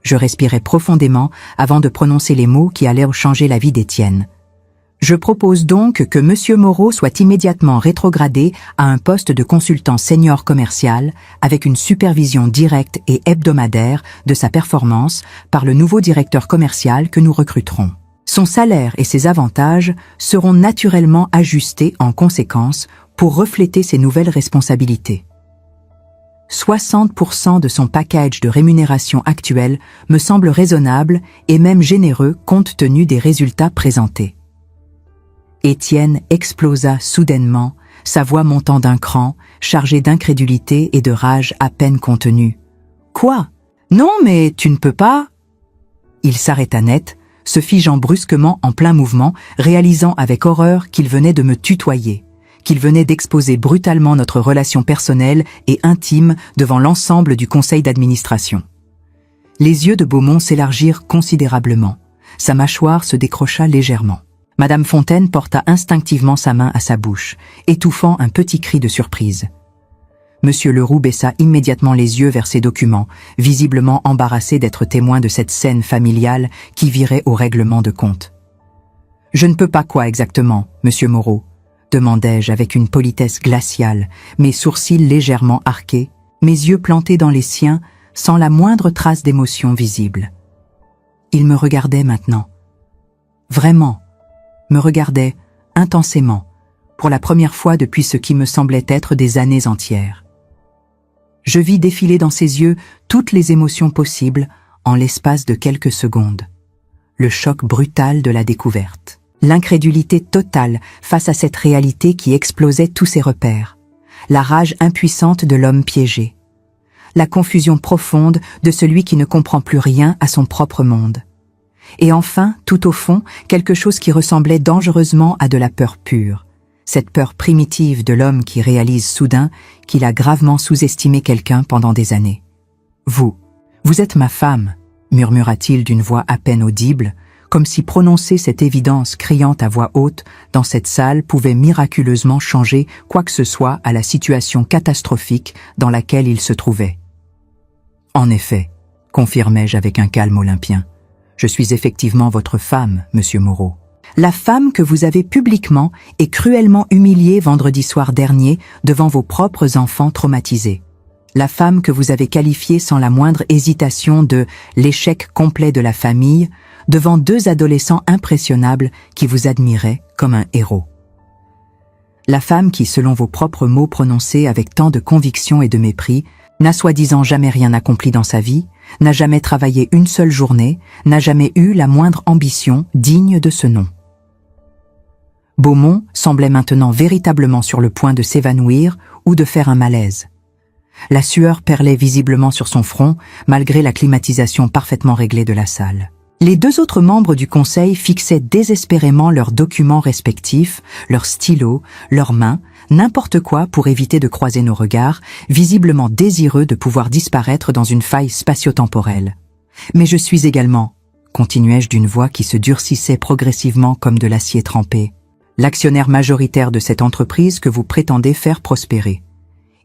Je respirai profondément avant de prononcer les mots qui allaient changer la vie d'Étienne. Je propose donc que M. Moreau soit immédiatement rétrogradé à un poste de consultant senior commercial avec une supervision directe et hebdomadaire de sa performance par le nouveau directeur commercial que nous recruterons. Son salaire et ses avantages seront naturellement ajustés en conséquence pour refléter ses nouvelles responsabilités. 60% de son package de rémunération actuel me semble raisonnable et même généreux compte tenu des résultats présentés. Étienne explosa soudainement, sa voix montant d'un cran, chargée d'incrédulité et de rage à peine contenue. « Quoi? Non, mais tu ne peux pas !» Il s'arrêta net, se figeant brusquement en plein mouvement, réalisant avec horreur qu'il venait de me tutoyer, qu'il venait d'exposer brutalement notre relation personnelle et intime devant l'ensemble du conseil d'administration. Les yeux de Beaumont s'élargirent considérablement, sa mâchoire se décrocha légèrement. Madame Fontaine porta instinctivement sa main à sa bouche, étouffant un petit cri de surprise. Monsieur Leroux baissa immédiatement les yeux vers ses documents, visiblement embarrassé d'être témoin de cette scène familiale qui virait au règlement de compte. « Je ne peux pas quoi exactement, monsieur Moreau ?» demandai-je avec une politesse glaciale, mes sourcils légèrement arqués, mes yeux plantés dans les siens, sans la moindre trace d'émotion visible. Il me regardait maintenant. Vraiment, me regardait intensément, pour la première fois depuis ce qui me semblait être des années entières. Je vis défiler dans ses yeux toutes les émotions possibles en l'espace de quelques secondes. Le choc brutal de la découverte. L'incrédulité totale face à cette réalité qui explosait tous ses repères. La rage impuissante de l'homme piégé. La confusion profonde de celui qui ne comprend plus rien à son propre monde. Et enfin, tout au fond, quelque chose qui ressemblait dangereusement à de la peur pure. Cette peur primitive de l'homme qui réalise soudain qu'il a gravement sous-estimé quelqu'un pendant des années. « Vous êtes ma femme », murmura-t-il d'une voix à peine audible, comme si prononcer cette évidence criante à voix haute dans cette salle pouvait miraculeusement changer quoi que ce soit à la situation catastrophique dans laquelle il se trouvait. En effet, confirmai-je avec un calme olympien, je suis effectivement votre femme, monsieur Moreau. La femme que vous avez publiquement et cruellement humiliée vendredi soir dernier devant vos propres enfants traumatisés. La femme que vous avez qualifiée sans la moindre hésitation de « l'échec complet de la famille » devant deux adolescents impressionnables qui vous admiraient comme un héros. La femme qui, selon vos propres mots prononcés avec tant de conviction et de mépris, n'a soi-disant jamais rien accompli dans sa vie, n'a jamais travaillé une seule journée, n'a jamais eu la moindre ambition digne de ce nom. Beaumont semblait maintenant véritablement sur le point de s'évanouir ou de faire un malaise. La sueur perlait visiblement sur son front, malgré la climatisation parfaitement réglée de la salle. Les deux autres membres du conseil fixaient désespérément leurs documents respectifs, leurs stylos, leurs mains, n'importe quoi pour éviter de croiser nos regards, visiblement désireux de pouvoir disparaître dans une faille spatio-temporelle. Mais je suis également, continuai-je d'une voix qui se durcissait progressivement comme de l'acier trempé, l'actionnaire majoritaire de cette entreprise que vous prétendez faire prospérer.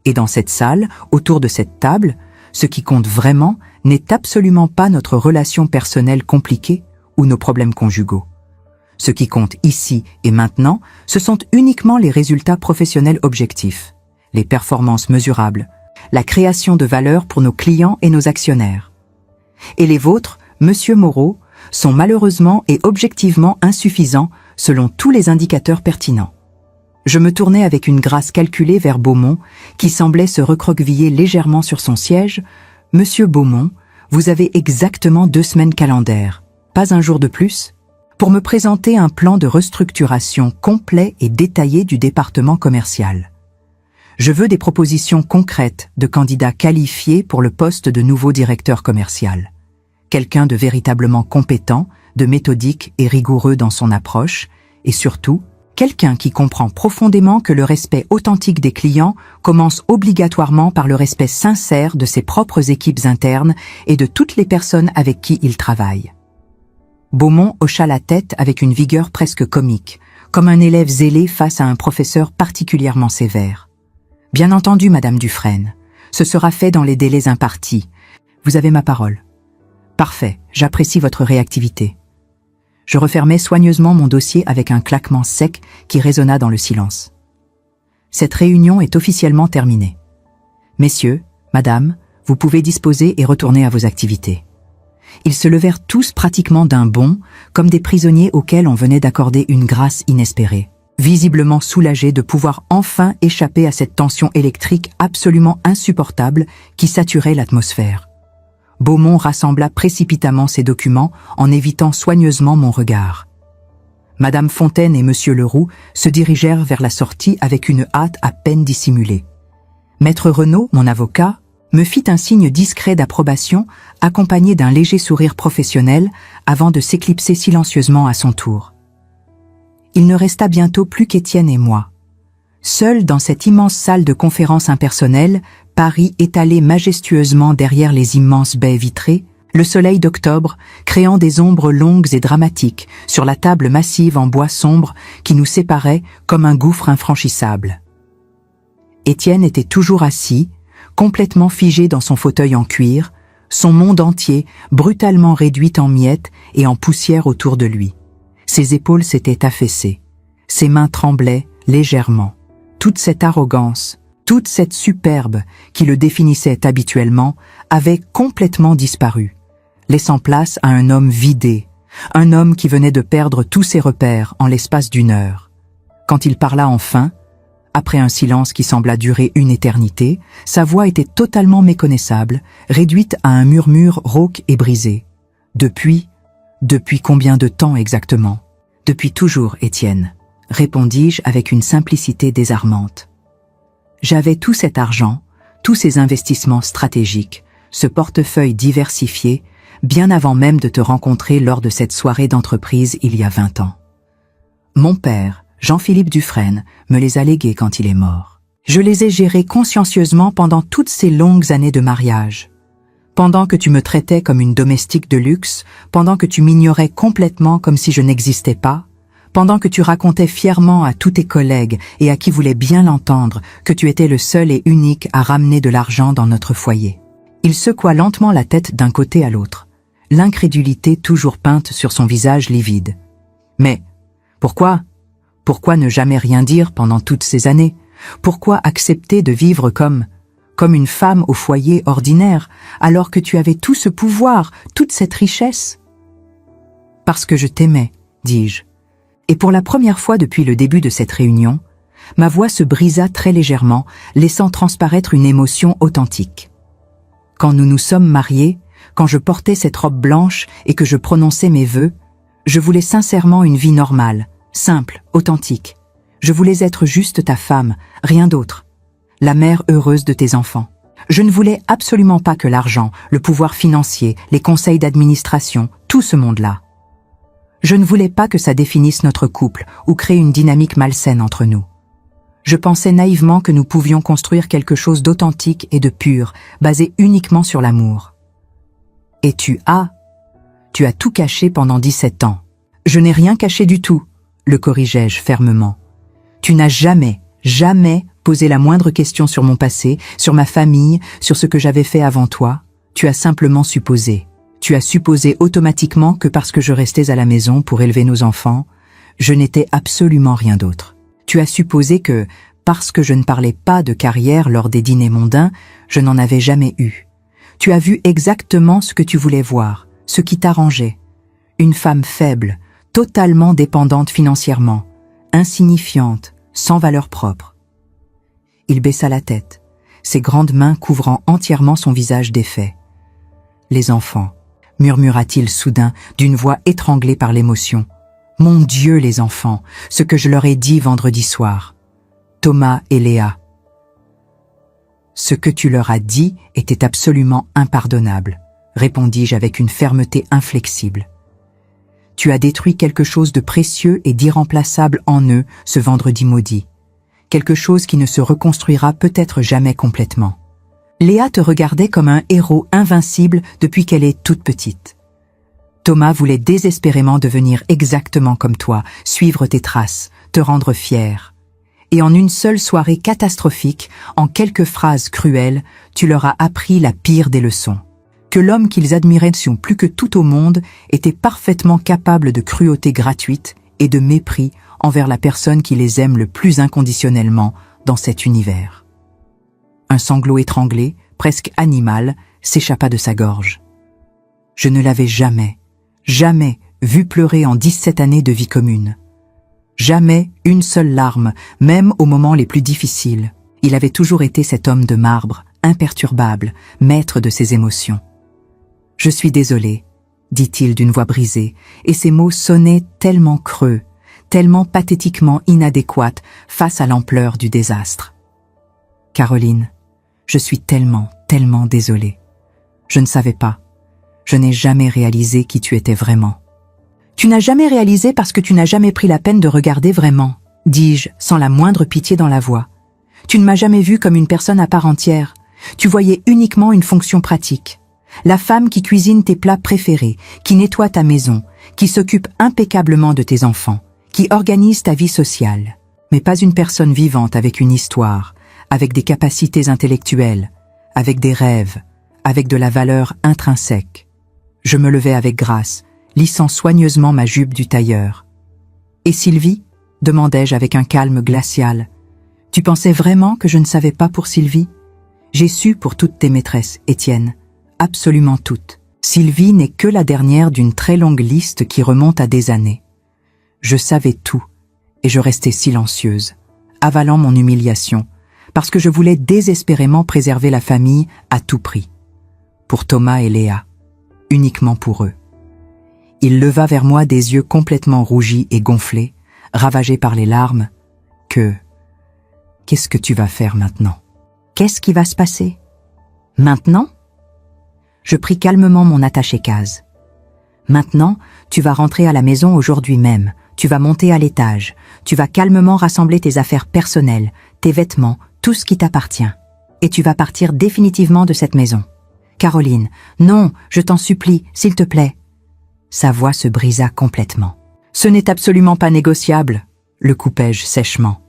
Et dans cette salle, autour de cette table, ce qui compte vraiment n'est absolument pas notre relation personnelle compliquée ou nos problèmes conjugaux. Ce qui compte ici et maintenant, ce sont uniquement les résultats professionnels objectifs, les performances mesurables, la création de valeur pour nos clients et nos actionnaires. Et les vôtres, monsieur Moreau, sont malheureusement et objectivement insuffisants selon tous les indicateurs pertinents. Je me tournai avec une grâce calculée vers Beaumont, qui semblait se recroqueviller légèrement sur son siège. « Monsieur Beaumont, vous avez exactement 2 semaines calendaires, pas un jour de plus, pour me présenter un plan de restructuration complet et détaillé du département commercial. Je veux des propositions concrètes de candidats qualifiés pour le poste de nouveau directeur commercial. Quelqu'un de véritablement compétent, de méthodique et rigoureux dans son approche, et surtout, quelqu'un qui comprend profondément que le respect authentique des clients commence obligatoirement par le respect sincère de ses propres équipes internes et de toutes les personnes avec qui il travaille. » Beaumont hocha la tête avec une vigueur presque comique, comme un élève zélé face à un professeur particulièrement sévère. « Bien entendu, Madame Dufresne, ce sera fait dans les délais impartis. Vous avez ma parole. »« Parfait, j'apprécie votre réactivité. » Je refermai soigneusement mon dossier avec un claquement sec qui résonna dans le silence. Cette réunion est officiellement terminée. Messieurs, madame, vous pouvez disposer et retourner à vos activités. Ils se levèrent tous pratiquement d'un bond, comme des prisonniers auxquels on venait d'accorder une grâce inespérée, visiblement soulagés de pouvoir enfin échapper à cette tension électrique absolument insupportable qui saturait l'atmosphère. Beaumont rassembla précipitamment ses documents en évitant soigneusement mon regard. Madame Fontaine et Monsieur Leroux se dirigèrent vers la sortie avec une hâte à peine dissimulée. Maître Renaud, mon avocat, me fit un signe discret d'approbation, accompagné d'un léger sourire professionnel, avant de s'éclipser silencieusement à son tour. Il ne resta bientôt plus qu'Étienne et moi. Seuls dans cette immense salle de conférence impersonnelle, Paris étalé majestueusement derrière les immenses baies vitrées, le soleil d'octobre créant des ombres longues et dramatiques sur la table massive en bois sombre qui nous séparait comme un gouffre infranchissable. Étienne était toujours assis, complètement figé dans son fauteuil en cuir, son monde entier brutalement réduit en miettes et en poussière autour de lui. Ses épaules s'étaient affaissées, ses mains tremblaient légèrement. Toute cette arrogance, toute cette superbe qui le définissait habituellement avait complètement disparu, laissant place à un homme vidé, un homme qui venait de perdre tous ses repères en l'espace d'1 heure. Quand il parla enfin, après un silence qui sembla durer une éternité, sa voix était totalement méconnaissable, réduite à un murmure rauque et brisé. Depuis combien de temps exactement? Depuis toujours, Étienne, répondis-je avec une simplicité désarmante. J'avais tout cet argent, tous ces investissements stratégiques, ce portefeuille diversifié, bien avant même de te rencontrer lors de cette soirée d'entreprise il y a 20 ans. Mon père, Jean-Philippe Dufresne, me les a légués quand il est mort. Je les ai gérés consciencieusement pendant toutes ces longues années de mariage. Pendant que tu me traitais comme une domestique de luxe, pendant que tu m'ignorais complètement comme si je n'existais pas, pendant que tu racontais fièrement à tous tes collègues et à qui voulait bien l'entendre que tu étais le seul et unique à ramener de l'argent dans notre foyer. Il secoua lentement la tête d'un côté à l'autre, l'incrédulité toujours peinte sur son visage livide. Mais pourquoi? Pourquoi ne jamais rien dire pendant toutes ces années? Pourquoi accepter de vivre comme une femme au foyer ordinaire, alors que tu avais tout ce pouvoir, toute cette richesse? Parce que je t'aimais, dis-je. Et pour la première fois depuis le début de cette réunion, ma voix se brisa très légèrement, laissant transparaître une émotion authentique. Quand nous nous sommes mariés, quand je portais cette robe blanche et que je prononçais mes vœux, je voulais sincèrement une vie normale, simple, authentique. Je voulais être juste ta femme, rien d'autre. La mère heureuse de tes enfants. Je ne voulais absolument pas que l'argent, le pouvoir financier, les conseils d'administration, tout ce monde-là. Je ne voulais pas que ça définisse notre couple ou crée une dynamique malsaine entre nous. Je pensais naïvement que nous pouvions construire quelque chose d'authentique et de pur, basé uniquement sur l'amour. Et tu as tout caché pendant 17 ans. Je n'ai rien caché du tout, le corrigeai-je fermement. Tu n'as jamais posé la moindre question sur mon passé, sur ma famille, sur ce que j'avais fait avant toi. Tu as simplement supposé. Tu as supposé automatiquement que parce que je restais à la maison pour élever nos enfants, je n'étais absolument rien d'autre. Tu as supposé que, parce que je ne parlais pas de carrière lors des dîners mondains, je n'en avais jamais eu. Tu as vu exactement ce que tu voulais voir, ce qui t'arrangeait. Une femme faible, totalement dépendante financièrement, insignifiante, sans valeur propre. Il baissa la tête, ses grandes mains couvrant entièrement son visage défait. « Les enfants », murmura-t-il soudain, d'une voix étranglée par l'émotion. « Mon Dieu, les enfants, ce que je leur ai dit vendredi soir. Thomas et Léa. » Ce que tu leur as dit était absolument impardonnable, répondis-je avec une fermeté inflexible. Tu as détruit quelque chose de précieux et d'irremplaçable en eux ce vendredi maudit. Quelque chose qui ne se reconstruira peut-être jamais complètement. Léa te regardait comme un héros invincible depuis qu'elle est toute petite. Thomas voulait désespérément devenir exactement comme toi, suivre tes traces, te rendre fier. Et en une seule soirée catastrophique, en quelques phrases cruelles, tu leur as appris la pire des leçons. Que l'homme qu'ils admiraient plus que tout au monde était parfaitement capable de cruauté gratuite et de mépris envers la personne qui les aime le plus inconditionnellement dans cet univers. Un sanglot étranglé, presque animal, s'échappa de sa gorge. Je ne l'avais jamais vu pleurer en 17 années de vie commune. Jamais une seule larme, même aux moments les plus difficiles. Il avait toujours été cet homme de marbre, imperturbable, maître de ses émotions. « Je suis désolé », dit-il d'une voix brisée, et ses mots sonnaient tellement creux, tellement pathétiquement inadéquats face à l'ampleur du désastre. « Caroline, je suis tellement désolé. Je ne savais pas. Je n'ai jamais réalisé qui tu étais vraiment. » « Tu n'as jamais réalisé parce que tu n'as jamais pris la peine de regarder vraiment, dis-je, sans la moindre pitié dans la voix. Tu ne m'as jamais vue comme une personne à part entière. Tu voyais uniquement une fonction pratique. La femme qui cuisine tes plats préférés, qui nettoie ta maison, qui s'occupe impeccablement de tes enfants, qui organise ta vie sociale. Mais pas une personne vivante avec une histoire, avec des capacités intellectuelles, avec des rêves, avec de la valeur intrinsèque. Je me levai avec grâce, lissant soigneusement ma jupe du tailleur. « Et Sylvie ?» demandai-je avec un calme glacial. « Tu pensais vraiment que je ne savais pas pour Sylvie ? J'ai su pour toutes tes maîtresses, Étienne. Absolument toutes. Sylvie n'est que la dernière d'une très longue liste qui remonte à des années. Je savais tout, et je restais silencieuse, avalant mon humiliation, parce que je voulais désespérément préserver la famille à tout prix. Pour Thomas et Léa, uniquement pour eux. Il leva vers moi des yeux complètement rougis et gonflés, ravagés par les larmes. « Qu'est-ce que tu vas faire maintenant ? Qu'est-ce qui va se passer ? Maintenant ?» Je pris calmement mon attaché-case. « Maintenant, tu vas rentrer à la maison aujourd'hui même. Tu vas monter à l'étage. Tu vas calmement rassembler tes affaires personnelles, tes vêtements, tout ce qui t'appartient. Et tu vas partir définitivement de cette maison. Caroline, non, je t'en supplie, s'il te plaît. Sa voix se brisa complètement. Ce n'est absolument pas négociable, le coupai-je sèchement.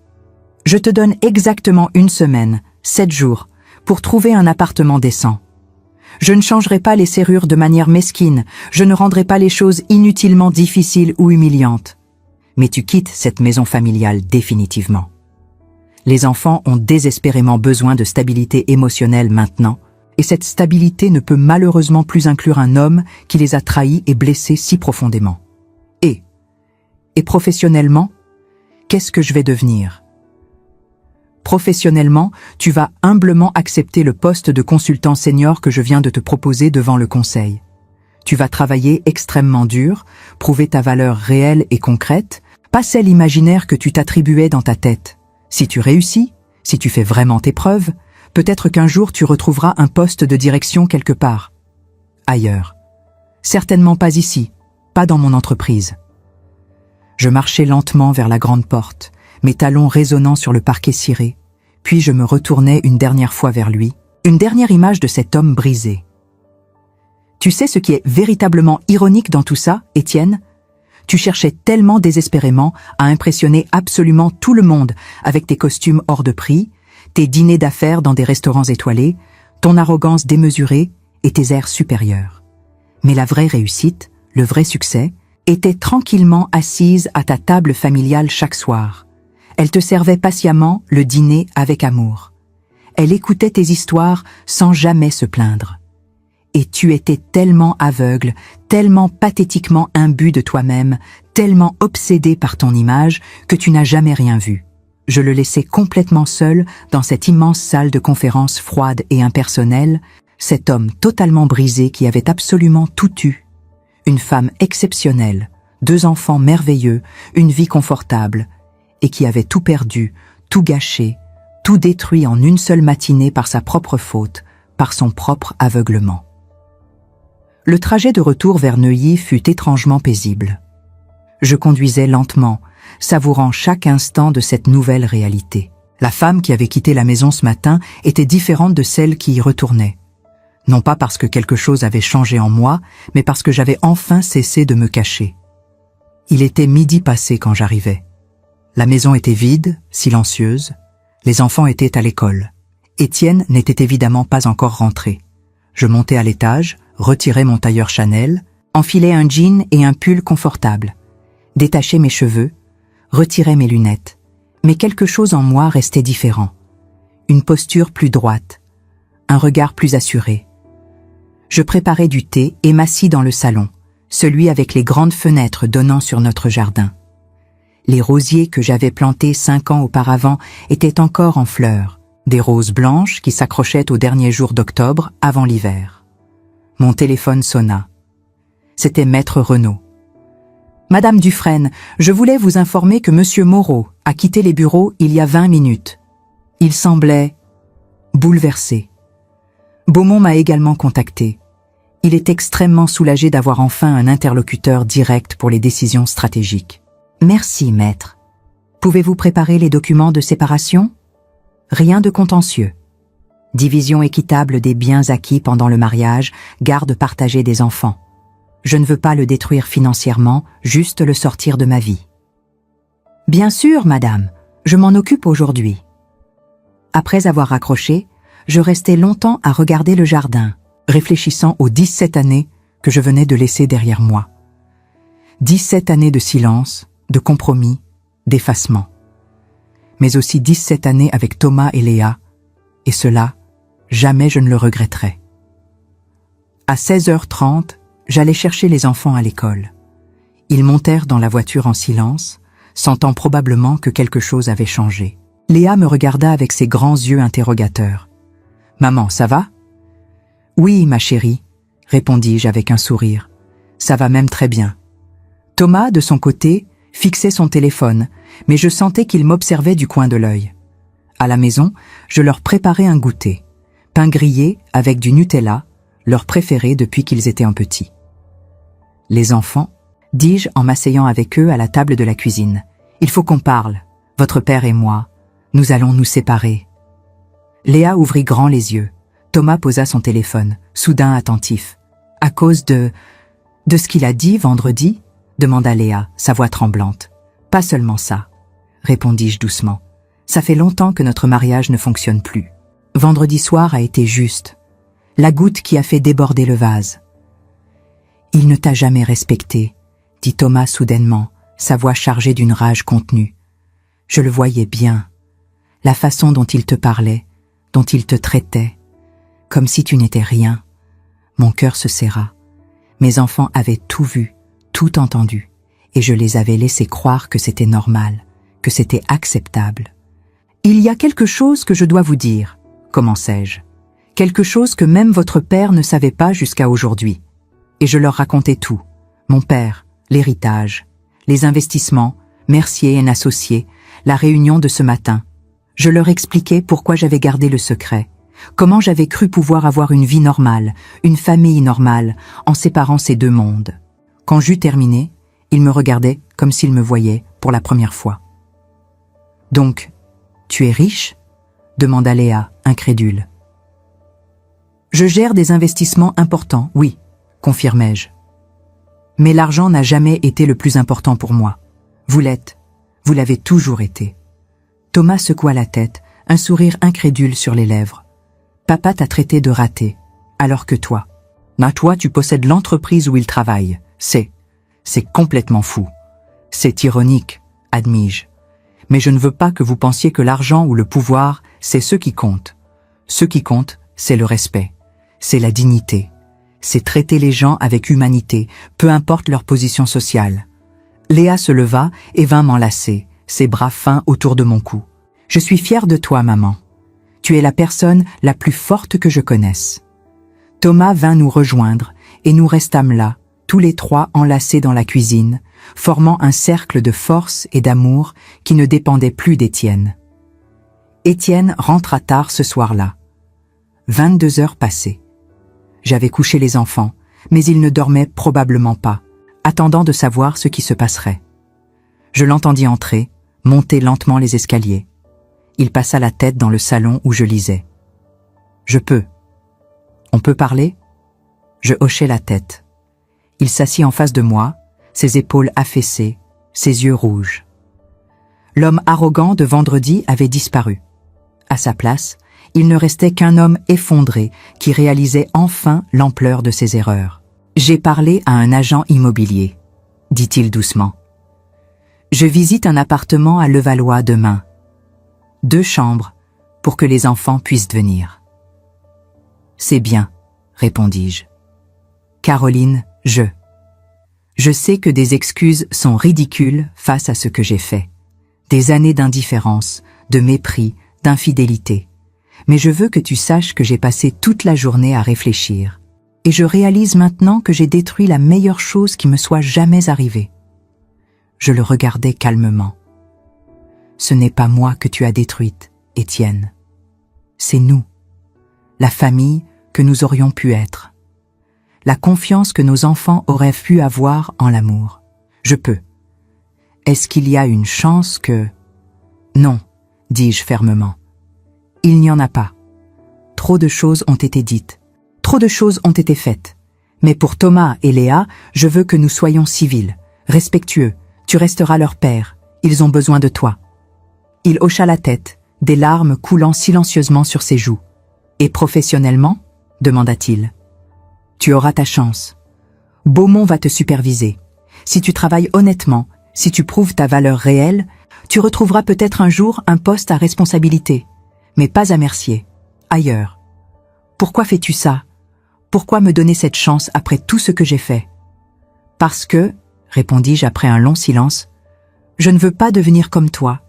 Je te donne exactement 1 semaine, 7 jours, pour trouver un appartement décent. Je ne changerai pas les serrures de manière mesquine, je ne rendrai pas les choses inutilement difficiles ou humiliantes. Mais tu quittes cette maison familiale définitivement. Les enfants ont désespérément besoin de stabilité émotionnelle maintenant, et cette stabilité ne peut malheureusement plus inclure un homme qui les a trahis et blessés si profondément. Et professionnellement, qu'est-ce que je vais devenir ? Professionnellement, tu vas humblement accepter le poste de consultant senior que je viens de te proposer devant le conseil. Tu vas travailler extrêmement dur, prouver ta valeur réelle et concrète, pas celle imaginaire que tu t'attribuais dans ta tête. Si tu réussis, si tu fais vraiment tes preuves, peut-être qu'un jour tu retrouveras un poste de direction quelque part. Ailleurs. Certainement pas ici, pas dans mon entreprise. Je marchais lentement vers la grande porte, mes talons résonnant sur le parquet ciré, puis je me retournai une dernière fois vers lui, une dernière image de cet homme brisé. Tu sais ce qui est véritablement ironique dans tout ça, Étienne ? Tu cherchais tellement désespérément à impressionner absolument tout le monde avec tes costumes hors de prix, tes dîners d'affaires dans des restaurants étoilés, ton arrogance démesurée et tes airs supérieurs. Mais la vraie réussite, le vrai succès, était tranquillement assise à ta table familiale chaque soir. Elle te servait patiemment le dîner avec amour. Elle écoutait tes histoires sans jamais se plaindre. Et tu étais tellement aveugle, tellement pathétiquement imbu de toi-même, tellement obsédé par ton image que tu n'as jamais rien vu. Je le laissais complètement seul dans cette immense salle de conférence froide et impersonnelle, cet homme totalement brisé qui avait absolument tout eu. Une femme exceptionnelle, 2 enfants merveilleux, une vie confortable, et qui avait tout perdu, tout gâché, tout détruit en une seule matinée par sa propre faute, par son propre aveuglement. Le trajet de retour vers Neuilly fut étrangement paisible. Je conduisais lentement, savourant chaque instant de cette nouvelle réalité. La femme qui avait quitté la maison ce matin était différente de celle qui y retournait. Non pas parce que quelque chose avait changé en moi, mais parce que j'avais enfin cessé de me cacher. Il était midi passé quand j'arrivais. La maison était vide, silencieuse. Les enfants étaient à l'école. Étienne n'était évidemment pas encore rentré. Je montais à l'étage, retirais mon tailleur Chanel, enfilais un jean et un pull confortable, détachais mes cheveux, retirais mes lunettes. Mais quelque chose en moi restait différent. Une posture plus droite, un regard plus assuré. Je préparais du thé et m'assis dans le salon, celui avec les grandes fenêtres donnant sur notre jardin. Les rosiers que j'avais plantés 5 ans auparavant étaient encore en fleurs, des roses blanches qui s'accrochaient aux derniers jours d'octobre avant l'hiver. Mon téléphone sonna. C'était Maître Renaud. « Madame Dufresne, je voulais vous informer que Monsieur Moreau a quitté les bureaux il y a 20 minutes. Il semblait bouleversé. Beaumont m'a également contacté. Il est extrêmement soulagé d'avoir enfin un interlocuteur direct pour les décisions stratégiques. Merci, maître. Pouvez-vous préparer les documents de séparation ? Rien de contentieux. Division équitable des biens acquis pendant le mariage, garde partagée des enfants. Je ne veux pas le détruire financièrement, juste le sortir de ma vie. Bien sûr, madame, je m'en occupe aujourd'hui. Après avoir raccroché, je restais longtemps à regarder le jardin, réfléchissant aux 17 années que je venais de laisser derrière moi. 17 années de silence, de compromis, d'effacement. Mais aussi 17 années avec Thomas et Léa, et cela, jamais je ne le regretterai. À 16h30, j'allais chercher les enfants à l'école. Ils montèrent dans la voiture en silence, sentant probablement que quelque chose avait changé. Léa me regarda avec ses grands yeux interrogateurs. « Maman, ça va ?»« Oui, ma chérie, » répondis-je avec un sourire. « Ça va même très bien. » Thomas, de son côté, fixait son téléphone, mais je sentais qu'il m'observait du coin de l'œil. À la maison, je leur préparais un goûter. Pain grillé avec du Nutella, leur préféré depuis qu'ils étaient un petit. « Les enfants, dis-je en m'asseyant avec eux à la table de la cuisine, il faut qu'on parle, votre père et moi. Nous allons nous séparer. » Léa ouvrit grand les yeux. Thomas posa son téléphone, soudain attentif. « À cause de ce qu'il a dit vendredi ?» demanda Léa, sa voix tremblante. « Pas seulement ça, » répondis-je doucement. « Ça fait longtemps que notre mariage ne fonctionne plus. Vendredi soir a été juste. La goutte qui a fait déborder le vase. »« Il ne t'a jamais respecté, » dit Thomas soudainement, sa voix chargée d'une rage contenue. « Je le voyais bien. La façon dont il te parlait, dont il te traitait, comme si tu n'étais rien. » Mon cœur se serra. Mes enfants avaient tout vu, tout entendu, et je les avais laissés croire que c'était normal, que c'était acceptable. « Il y a quelque chose que je dois vous dire, » commençai-je. « Quelque chose que même votre père ne savait pas jusqu'à aujourd'hui. » Et je leur racontais tout. Mon père, l'héritage, les investissements, Mercier et associés, la réunion de ce matin. Je leur expliquais pourquoi j'avais gardé le secret, comment j'avais cru pouvoir avoir une vie normale, une famille normale, en séparant ces deux mondes. Quand j'eus terminé, ils me regardaient comme s'ils me voyaient pour la première fois. « Donc, tu es riche ?» demanda Léa, incrédule. « Je gère des investissements importants, oui, confirmai-je. Mais l'argent n'a jamais été le plus important pour moi. Vous l'êtes, vous l'avez toujours été. » Thomas secoua la tête, un sourire incrédule sur les lèvres. « Papa t'a traité de raté, alors que toi. Toi, tu possèdes l'entreprise où il travaille. C'est complètement fou. C'est ironique, admis-je. Mais je ne veux pas que vous pensiez que l'argent ou le pouvoir, c'est ce qui compte. Ce qui compte, c'est le respect. C'est la dignité. C'est traiter les gens avec humanité, peu importe leur position sociale. » Léa se leva et vint m'enlacer, ses bras fins autour de mon cou. « Je suis fière de toi, maman. Tu es la personne la plus forte que je connaisse. » Thomas vint nous rejoindre et nous restâmes là, tous les trois enlacés dans la cuisine, formant un cercle de force et d'amour qui ne dépendait plus d'Étienne. Étienne rentra tard ce soir-là. 22 heures passées. J'avais couché les enfants, mais ils ne dormaient probablement pas, attendant de savoir ce qui se passerait. Je l'entendis entrer, monter lentement les escaliers. Il passa la tête dans le salon où je lisais. « Je peux. On peut parler ?» Je hochai la tête. Il s'assit en face de moi, ses épaules affaissées, ses yeux rouges. L'homme arrogant de vendredi avait disparu. À sa place, il ne restait qu'un homme effondré qui réalisait enfin l'ampleur de ses erreurs. « J'ai parlé à un agent immobilier, » dit-il doucement. « Je visite un appartement à Levallois demain. 2 chambres pour que les enfants puissent venir. »« C'est bien, » répondis-je. « Caroline, je sais que des excuses sont ridicules face à ce que j'ai fait. Des années d'indifférence, de mépris, d'infidélité. Mais je veux que tu saches que j'ai passé toute la journée à réfléchir. Et je réalise maintenant que j'ai détruit la meilleure chose qui me soit jamais arrivée. » Je le regardais calmement. « Ce n'est pas moi que tu as détruite, Étienne. C'est nous, la famille que nous aurions pu être. La confiance que nos enfants auraient pu avoir en l'amour. Je peux. Est-ce qu'il y a une chance que... » « Non, » dis-je fermement. « Il n'y en a pas. Trop de choses ont été dites. Trop de choses ont été faites. Mais pour Thomas et Léa, je veux que nous soyons civils, respectueux. Tu resteras leur père. Ils ont besoin de toi. » Il hocha la tête, des larmes coulant silencieusement sur ses joues. « Et professionnellement ?» demanda-t-il. « Tu auras ta chance. Beaumont va te superviser. Si tu travailles honnêtement, si tu prouves ta valeur réelle, tu retrouveras peut-être un jour un poste à responsabilité. Mais pas à Mercier. Ailleurs. Pourquoi fais-tu ça? Pourquoi me donner cette chance après tout ce que j'ai fait? » « Parce que, » répondis-je après un long silence, « je ne veux pas devenir comme toi.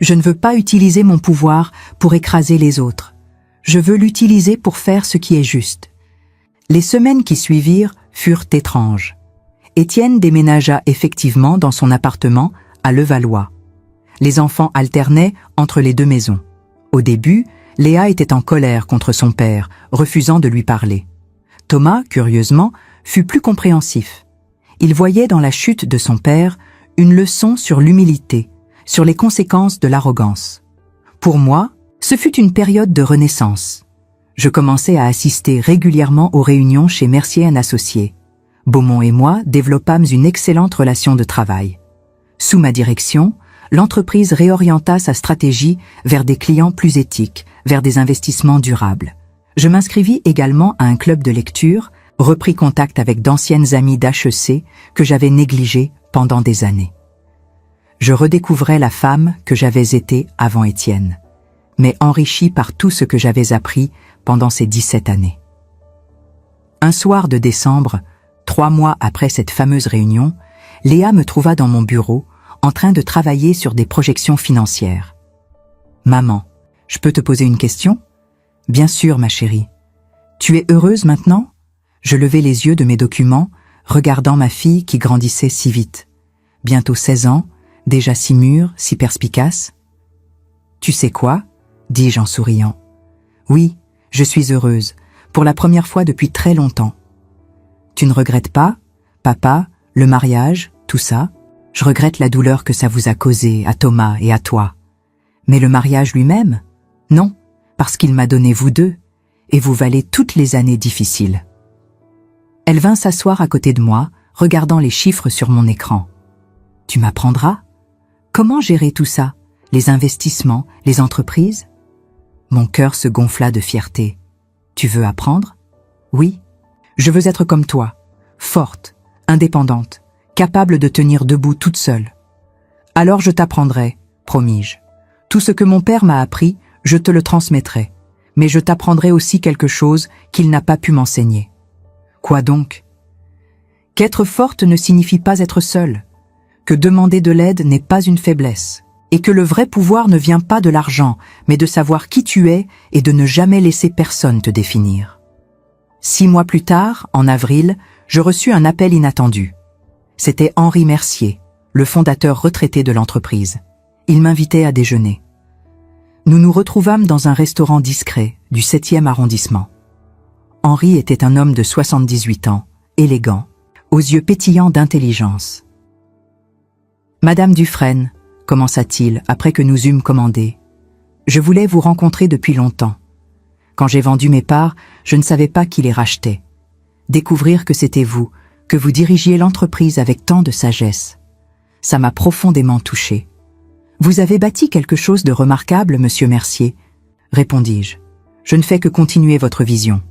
Je ne veux pas utiliser mon pouvoir pour écraser les autres. Je veux l'utiliser pour faire ce qui est juste. » Les semaines qui suivirent furent étranges. Étienne déménagea effectivement dans son appartement à Levallois. Les enfants alternaient entre les 2 maisons. Au début, Léa était en colère contre son père, refusant de lui parler. Thomas, curieusement, fut plus compréhensif. Il voyait dans la chute de son père une leçon sur l'humilité, sur les conséquences de l'arrogance. Pour moi, ce fut une période de renaissance. Je commençai à assister régulièrement aux réunions chez Mercier & Associés. Beaumont et moi développâmes une excellente relation de travail. Sous ma direction, l'entreprise réorienta sa stratégie vers des clients plus éthiques, vers des investissements durables. Je m'inscrivis également à un club de lecture, repris contact avec d'anciennes amies d'HEC que j'avais négligées pendant des années. Je redécouvrais la femme que j'avais été avant Étienne, mais enrichie par tout ce que j'avais appris pendant ces 17 années. Un soir de décembre, 3 mois après cette fameuse réunion, Léa me trouva dans mon bureau, en train de travailler sur des projections financières. « Maman, je peux te poser une question ?»« Bien sûr, ma chérie. Tu es heureuse maintenant ?» Je levai les yeux de mes documents, regardant ma fille qui grandissait si vite. Bientôt 16 ans, déjà si mûre, si perspicace. « Tu sais quoi ?» dis-je en souriant. « Oui, je suis heureuse, pour la première fois depuis très longtemps. »« Tu ne regrettes pas, papa, le mariage, tout ça ? Je regrette la douleur que ça vous a causée à Thomas et à toi. Mais le mariage lui-même ? Non, parce qu'il m'a donné vous deux, et vous valez toutes les années difficiles. » Elle vint s'asseoir à côté de moi, regardant les chiffres sur mon écran. « Tu m'apprendras ? Comment gérer tout ça ? Les investissements, les entreprises ?» Mon cœur se gonfla de fierté. « Tu veux apprendre ? » ?»« Oui. Je veux être comme toi, forte, indépendante, capable de tenir debout toute seule. »« Alors je t'apprendrai, promis-je. Tout ce que mon père m'a appris, je te le transmettrai. Mais je t'apprendrai aussi quelque chose qu'il n'a pas pu m'enseigner. » »« Quoi donc ? » ?»« Qu'être forte ne signifie pas être seule, que demander de l'aide n'est pas une faiblesse, et que le vrai pouvoir ne vient pas de l'argent, mais de savoir qui tu es et de ne jamais laisser personne te définir. » 6 mois plus tard, en avril, je reçus un appel inattendu. C'était Henri Mercier, le fondateur retraité de l'entreprise. Il m'invitait à déjeuner. Nous nous retrouvâmes dans un restaurant discret du 7e arrondissement. Henri était un homme de 78 ans, élégant, aux yeux pétillants d'intelligence. « Madame Dufresne, commença-t-il après que nous eûmes commandé, je voulais vous rencontrer depuis longtemps. Quand j'ai vendu mes parts, je ne savais pas qui les rachetait. Découvrir que c'était vous, que vous dirigiez l'entreprise avec tant de sagesse, ça m'a profondément touché. Vous avez bâti quelque chose de remarquable, monsieur Mercier, répondis-je. Je ne fais que continuer votre vision.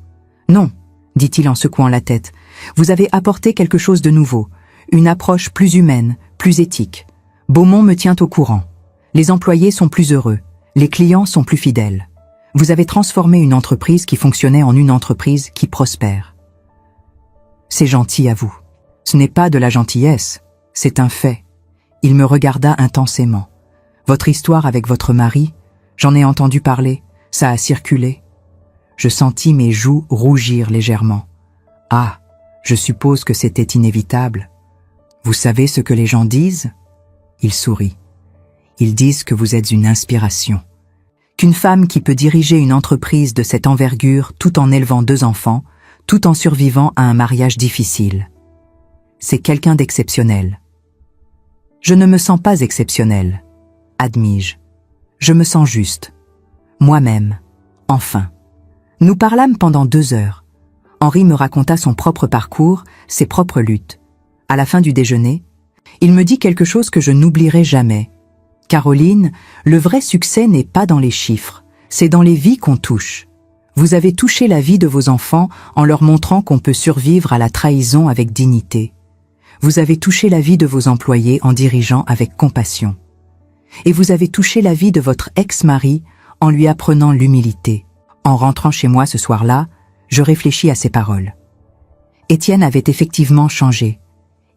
Non, dit-il en secouant la tête, vous avez apporté quelque chose de nouveau, une approche plus humaine, plus éthique. Beaumont me tient au courant. Les employés sont plus heureux, les clients sont plus fidèles. Vous avez transformé une entreprise qui fonctionnait en une entreprise qui prospère. C'est gentil à vous. Ce n'est pas de la gentillesse, c'est un fait. Il me regarda intensément. Votre histoire avec votre mari, j'en ai entendu parler, ça a circulé. Je sentis mes joues rougir légèrement. Ah, je suppose que c'était inévitable. Vous savez ce que les gens disent ? Il sourit. Ils disent que vous êtes une inspiration. Qu'une femme qui peut diriger une entreprise de cette envergure tout en élevant 2 enfants, tout en survivant à un mariage difficile. C'est quelqu'un d'exceptionnel. Je ne me sens pas exceptionnel, admis-je. Je me sens juste. Moi-même, enfin. Nous parlâmes pendant 2 heures. Henri me raconta son propre parcours, ses propres luttes. À la fin du déjeuner, il me dit quelque chose que je n'oublierai jamais. « Caroline, le vrai succès n'est pas dans les chiffres, c'est dans les vies qu'on touche. Vous avez touché la vie de vos enfants en leur montrant qu'on peut survivre à la trahison avec dignité. Vous avez touché la vie de vos employés en dirigeant avec compassion. Et vous avez touché la vie de votre ex-mari en lui apprenant l'humilité. » En rentrant chez moi ce soir-là, je réfléchis à ces paroles. Étienne avait effectivement changé.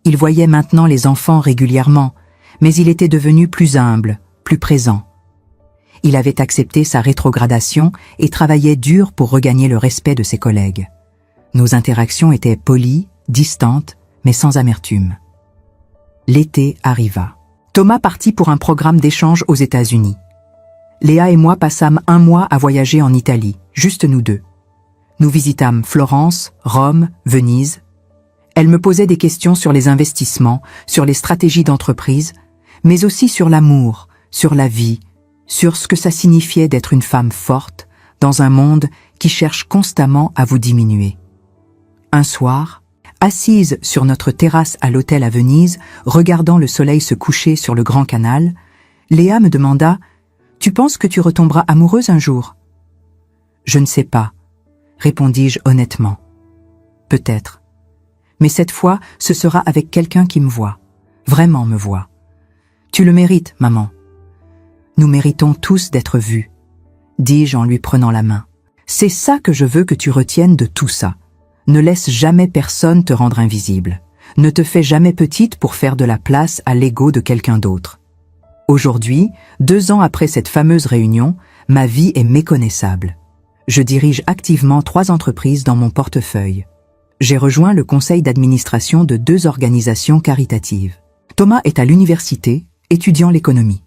Il voyait maintenant les enfants régulièrement, mais il était devenu plus humble, plus présent. Il avait accepté sa rétrogradation et travaillait dur pour regagner le respect de ses collègues. Nos interactions étaient polies, distantes, mais sans amertume. L'été arriva. Thomas partit pour un programme d'échange aux États-Unis. Léa et moi passâmes 1 mois à voyager en Italie, juste nous 2. Nous visitâmes Florence, Rome, Venise. Elle me posait des questions sur les investissements, sur les stratégies d'entreprise, mais aussi sur l'amour, sur la vie, sur ce que ça signifiait d'être une femme forte dans un monde qui cherche constamment à vous diminuer. Un soir, assise sur notre terrasse à l'hôtel à Venise, regardant le soleil se coucher sur le grand canal, Léa me demanda « Tu penses que tu retomberas amoureuse un jour ?» « Je ne sais pas », répondis-je honnêtement. « Peut-être. Mais cette fois, ce sera avec quelqu'un qui me voit, vraiment me voit. Tu le mérites, maman. Nous méritons tous d'être vus, dis-je en lui prenant la main. C'est ça que je veux que tu retiennes de tout ça. Ne laisse jamais personne te rendre invisible. Ne te fais jamais petite pour faire de la place à l'ego de quelqu'un d'autre. Aujourd'hui, 2 ans après cette fameuse réunion, ma vie est méconnaissable. Je dirige activement 3 entreprises dans mon portefeuille. J'ai rejoint le conseil d'administration de 2 organisations caritatives. Thomas est à l'université, étudiant l'économie.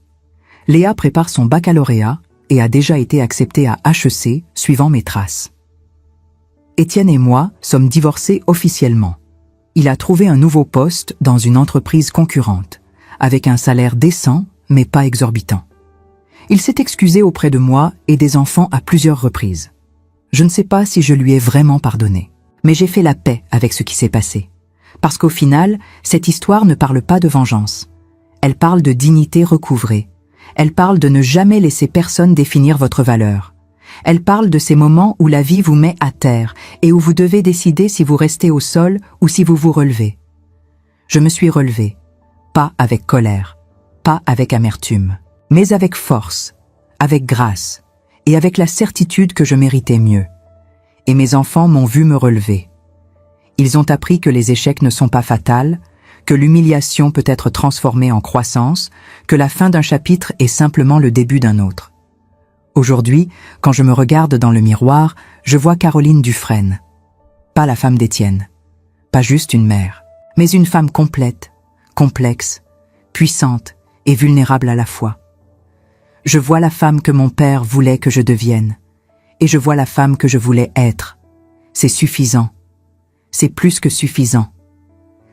Léa prépare son baccalauréat et a déjà été acceptée à HEC, suivant mes traces. Étienne et moi sommes divorcés officiellement. Il a trouvé un nouveau poste dans une entreprise concurrente, avec un salaire décent mais pas exorbitant. Il s'est excusé auprès de moi et des enfants à plusieurs reprises. Je ne sais pas si je lui ai vraiment pardonné, mais j'ai fait la paix avec ce qui s'est passé. Parce qu'au final, cette histoire ne parle pas de vengeance. Elle parle de dignité recouvrée. Elle parle de ne jamais laisser personne définir votre valeur. Elle parle de ces moments où la vie vous met à terre et où vous devez décider si vous restez au sol ou si vous vous relevez. Je me suis relevée, pas avec colère, pas avec amertume, mais avec force, avec grâce et avec la certitude que je méritais mieux. Et mes enfants m'ont vu me relever. Ils ont appris que les échecs ne sont pas fatals, que l'humiliation peut être transformée en croissance, que la fin d'un chapitre est simplement le début d'un autre. Aujourd'hui, quand je me regarde dans le miroir, je vois Caroline Dufresne. Pas la femme d'Étienne, pas juste une mère, mais une femme complète, complexe, puissante et vulnérable à la fois. Je vois la femme que mon père voulait que je devienne, et je vois la femme que je voulais être. C'est suffisant. C'est plus que suffisant.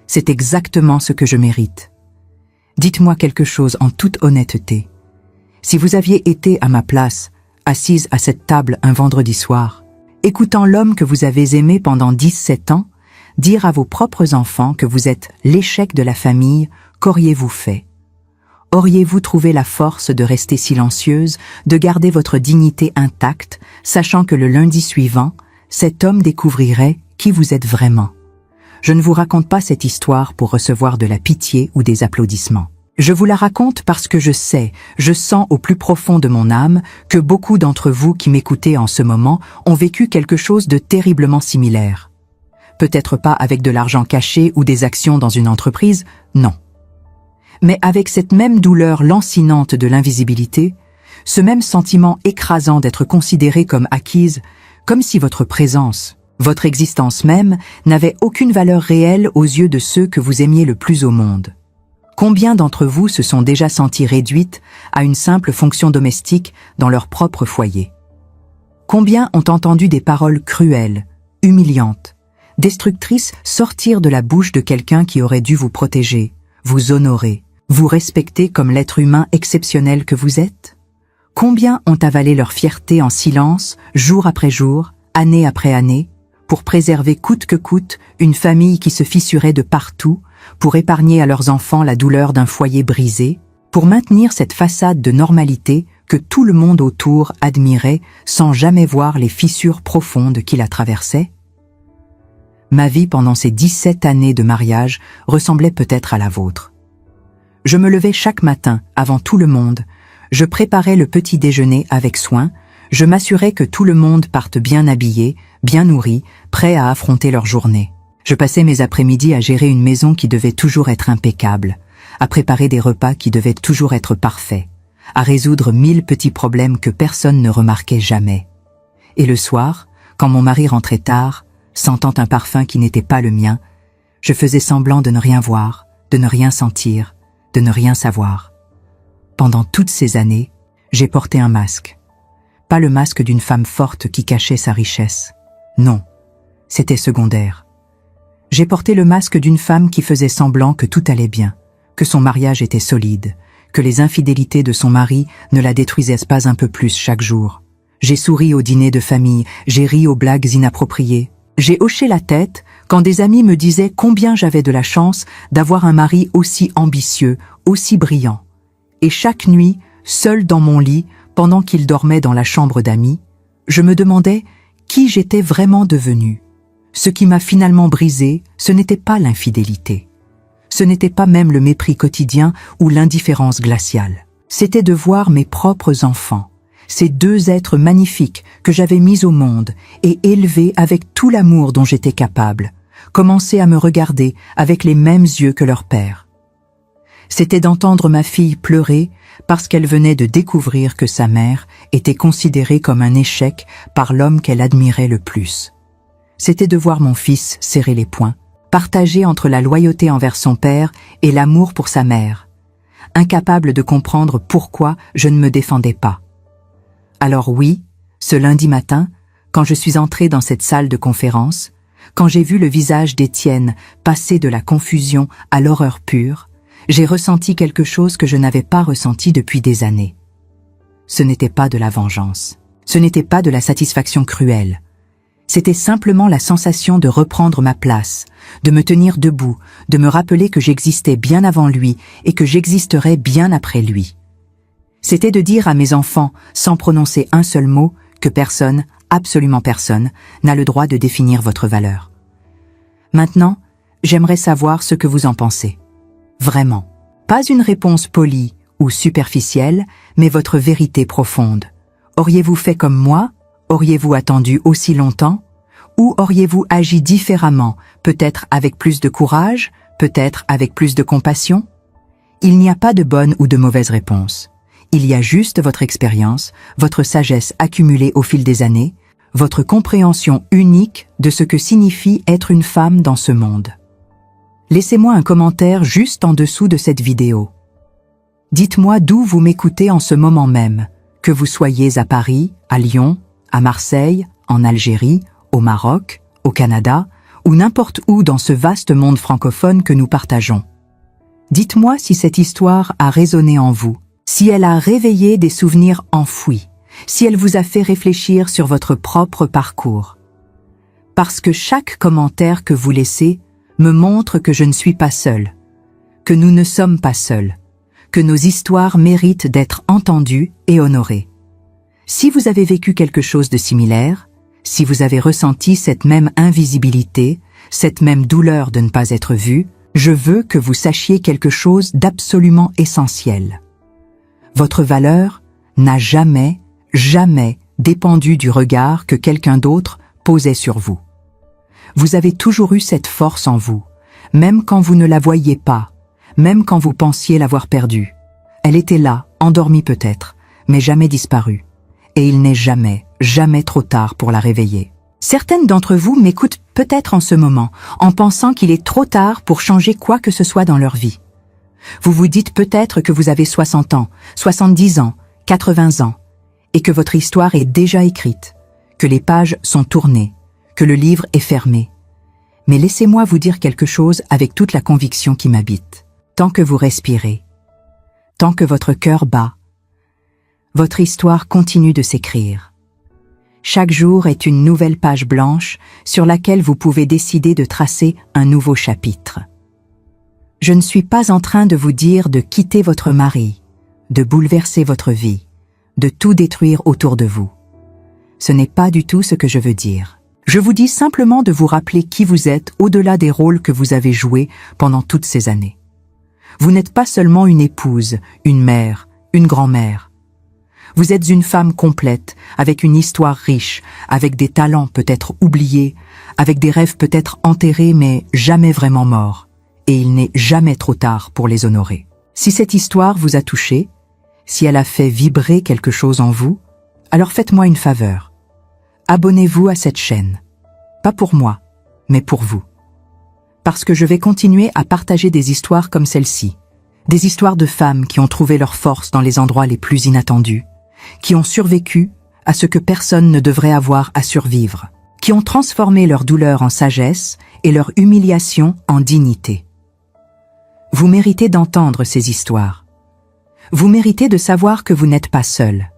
C'est exactement ce que je mérite. Dites-moi quelque chose en toute honnêteté. Si vous aviez été à ma place, assise à cette table un vendredi soir, écoutant l'homme que vous avez aimé pendant 17 ans, dire à vos propres enfants que vous êtes l'échec de la famille, qu'auriez-vous fait? Auriez-vous trouvé la force de rester silencieuse, de garder votre dignité intacte, sachant que le lundi suivant, cet homme découvrirait qui vous êtes vraiment? Je ne vous raconte pas cette histoire pour recevoir de la pitié ou des applaudissements. Je vous la raconte parce que je sais, je sens au plus profond de mon âme que beaucoup d'entre vous qui m'écoutez en ce moment ont vécu quelque chose de terriblement similaire. Peut-être pas avec de l'argent caché ou des actions dans une entreprise, non. Mais avec cette même douleur lancinante de l'invisibilité, ce même sentiment écrasant d'être considéré comme acquise, comme si votre présence, votre existence même, n'avait aucune valeur réelle aux yeux de ceux que vous aimiez le plus au monde. Combien d'entre vous se sont déjà sentis réduites à une simple fonction domestique dans leur propre foyer? Combien ont entendu des paroles cruelles, humiliantes, destructrices sortir de la bouche de quelqu'un qui aurait dû vous protéger, vous honorer, vous respecter comme l'être humain exceptionnel que vous êtes? Combien ont avalé leur fierté en silence, jour après jour, année après année, pour préserver coûte que coûte une famille qui se fissurait de partout, pour épargner à leurs enfants la douleur d'un foyer brisé, pour maintenir cette façade de normalité que tout le monde autour admirait sans jamais voir les fissures profondes qui la traversaient? Ma vie pendant ces 17 années de mariage ressemblait peut-être à la vôtre. Je me levais chaque matin, avant tout le monde, je préparais le petit déjeuner avec soin, je m'assurais que tout le monde parte bien habillé, bien nourri, prêt à affronter leur journée. Je passais mes après-midi à gérer une maison qui devait toujours être impeccable, à préparer des repas qui devaient toujours être parfaits, à résoudre 1000 petits problèmes que personne ne remarquait jamais. Et le soir, quand mon mari rentrait tard, sentant un parfum qui n'était pas le mien, je faisais semblant de ne rien voir, de ne rien sentir, de ne rien savoir. Pendant toutes ces années, j'ai porté un masque. Pas le masque d'une femme forte qui cachait sa richesse. Non, c'était secondaire. J'ai porté le masque d'une femme qui faisait semblant que tout allait bien, que son mariage était solide, que les infidélités de son mari ne la détruisaient pas un peu plus chaque jour, J'ai souri au dîner de famille, j'ai ri aux blagues inappropriées. J'ai hoché la tête quand des amis me disaient combien j'avais de la chance d'avoir un mari aussi ambitieux, aussi brillant. Et chaque nuit, seul dans mon lit, pendant qu'il dormait dans la chambre d'amis, je me demandais qui j'étais vraiment devenue. Ce qui m'a finalement brisé, ce n'était pas l'infidélité. Ce n'était pas même le mépris quotidien ou l'indifférence glaciale. C'était de voir mes propres enfants, ces deux êtres magnifiques que j'avais mis au monde et élevés avec tout l'amour dont j'étais capable, commencer à me regarder avec les mêmes yeux que leur père. C'était d'entendre ma fille pleurer parce qu'elle venait de découvrir que sa mère était considérée comme un échec par l'homme qu'elle admirait le plus. C'était de voir mon fils serrer les poings, partagé entre la loyauté envers son père et l'amour pour sa mère, incapable de comprendre pourquoi je ne me défendais pas. Alors oui, ce lundi matin, quand je suis entrée dans cette salle de conférence, quand j'ai vu le visage d'Étienne passer de la confusion à l'horreur pure, j'ai ressenti quelque chose que je n'avais pas ressenti depuis des années. Ce n'était pas de la vengeance, ce n'était pas de la satisfaction cruelle. C'était simplement la sensation de reprendre ma place, de me tenir debout, de me rappeler que j'existais bien avant lui et que j'existerais bien après lui. C'était de dire à mes enfants, sans prononcer un seul mot, que personne, absolument personne, n'a le droit de définir votre valeur. Maintenant, j'aimerais savoir ce que vous en pensez. Vraiment. Pas une réponse polie ou superficielle, mais votre vérité profonde. Auriez-vous fait comme moi? Auriez-vous attendu aussi longtemps? Ou auriez-vous agi différemment, peut-être avec plus de courage, peut-être avec plus de compassion? Il n'y a pas de bonne ou de mauvaise réponse. Il y a juste votre expérience, votre sagesse accumulée au fil des années, votre compréhension unique de ce que signifie être une femme dans ce monde. Laissez-moi un commentaire juste en dessous de cette vidéo. Dites-moi d'où vous m'écoutez en ce moment même, que vous soyez à Paris, à Lyon, à Marseille, en Algérie, au Maroc, au Canada, ou n'importe où dans ce vaste monde francophone que nous partageons. Dites-moi si cette histoire a résonné en vous, si elle a réveillé des souvenirs enfouis, si elle vous a fait réfléchir sur votre propre parcours. Parce que chaque commentaire que vous laissez me montre que je ne suis pas seule, que nous ne sommes pas seuls, que nos histoires méritent d'être entendues et honorées. Si vous avez vécu quelque chose de similaire, si vous avez ressenti cette même invisibilité, cette même douleur de ne pas être vu, je veux que vous sachiez quelque chose d'absolument essentiel. Votre valeur n'a jamais, jamais dépendu du regard que quelqu'un d'autre posait sur vous. Vous avez toujours eu cette force en vous, même quand vous ne la voyiez pas, même quand vous pensiez l'avoir perdue. Elle était là, endormie peut-être, mais jamais disparue. Et il n'est jamais, jamais trop tard pour la réveiller. Certaines d'entre vous m'écoutent peut-être en ce moment, en pensant qu'il est trop tard pour changer quoi que ce soit dans leur vie. Vous vous dites peut-être que vous avez 60 ans, 70 ans, 80 ans, et que votre histoire est déjà écrite, que les pages sont tournées, que le livre est fermé. Mais laissez-moi vous dire quelque chose avec toute la conviction qui m'habite. Tant que vous respirez, tant que votre cœur bat, votre histoire continue de s'écrire. Chaque jour est une nouvelle page blanche sur laquelle vous pouvez décider de tracer un nouveau chapitre. Je ne suis pas en train de vous dire de quitter votre mari, de bouleverser votre vie, de tout détruire autour de vous. Ce n'est pas du tout ce que je veux dire. Je vous dis simplement de vous rappeler qui vous êtes au-delà des rôles que vous avez joués pendant toutes ces années. Vous n'êtes pas seulement une épouse, une mère, une grand-mère. Vous êtes une femme complète, avec une histoire riche, avec des talents peut-être oubliés, avec des rêves peut-être enterrés mais jamais vraiment morts. Et il n'est jamais trop tard pour les honorer. Si cette histoire vous a touché, si elle a fait vibrer quelque chose en vous, alors faites-moi une faveur. Abonnez-vous à cette chaîne. Pas pour moi, mais pour vous. Parce que je vais continuer à partager des histoires comme celle-ci. Des histoires de femmes qui ont trouvé leur force dans les endroits les plus inattendus, qui ont survécu à ce que personne ne devrait avoir à survivre, qui ont transformé leur douleur en sagesse et leur humiliation en dignité. Vous méritez d'entendre ces histoires. Vous méritez de savoir que vous n'êtes pas seul.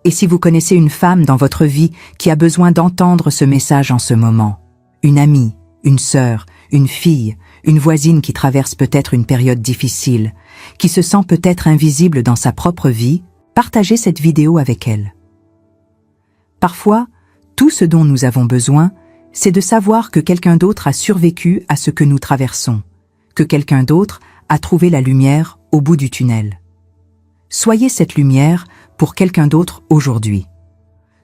Et si vous connaissez une femme dans votre vie qui a besoin d'entendre ce message en ce moment, une amie, une sœur, une fille, une voisine qui traverse peut-être une période difficile, qui se sent peut-être invisible dans sa propre vie, partagez cette vidéo avec elle. Parfois, tout ce dont nous avons besoin, c'est de savoir que quelqu'un d'autre a survécu à ce que nous traversons, que quelqu'un d'autre a trouvé la lumière au bout du tunnel. Soyez cette lumière pour quelqu'un d'autre aujourd'hui.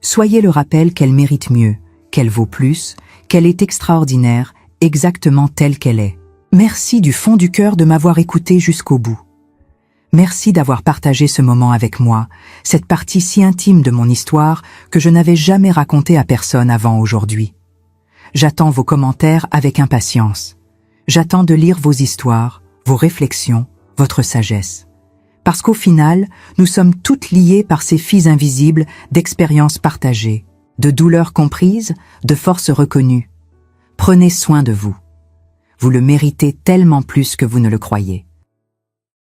Soyez le rappel qu'elle mérite mieux, qu'elle vaut plus, qu'elle est extraordinaire, exactement telle qu'elle est. Merci du fond du cœur de m'avoir écouté jusqu'au bout. Merci d'avoir partagé ce moment avec moi, cette partie si intime de mon histoire que je n'avais jamais racontée à personne avant aujourd'hui. J'attends vos commentaires avec impatience. J'attends de lire vos histoires, vos réflexions, votre sagesse. Parce qu'au final, nous sommes toutes liées par ces fils invisibles d'expériences partagées, de douleurs comprises, de forces reconnues. Prenez soin de vous. Vous le méritez tellement plus que vous ne le croyez.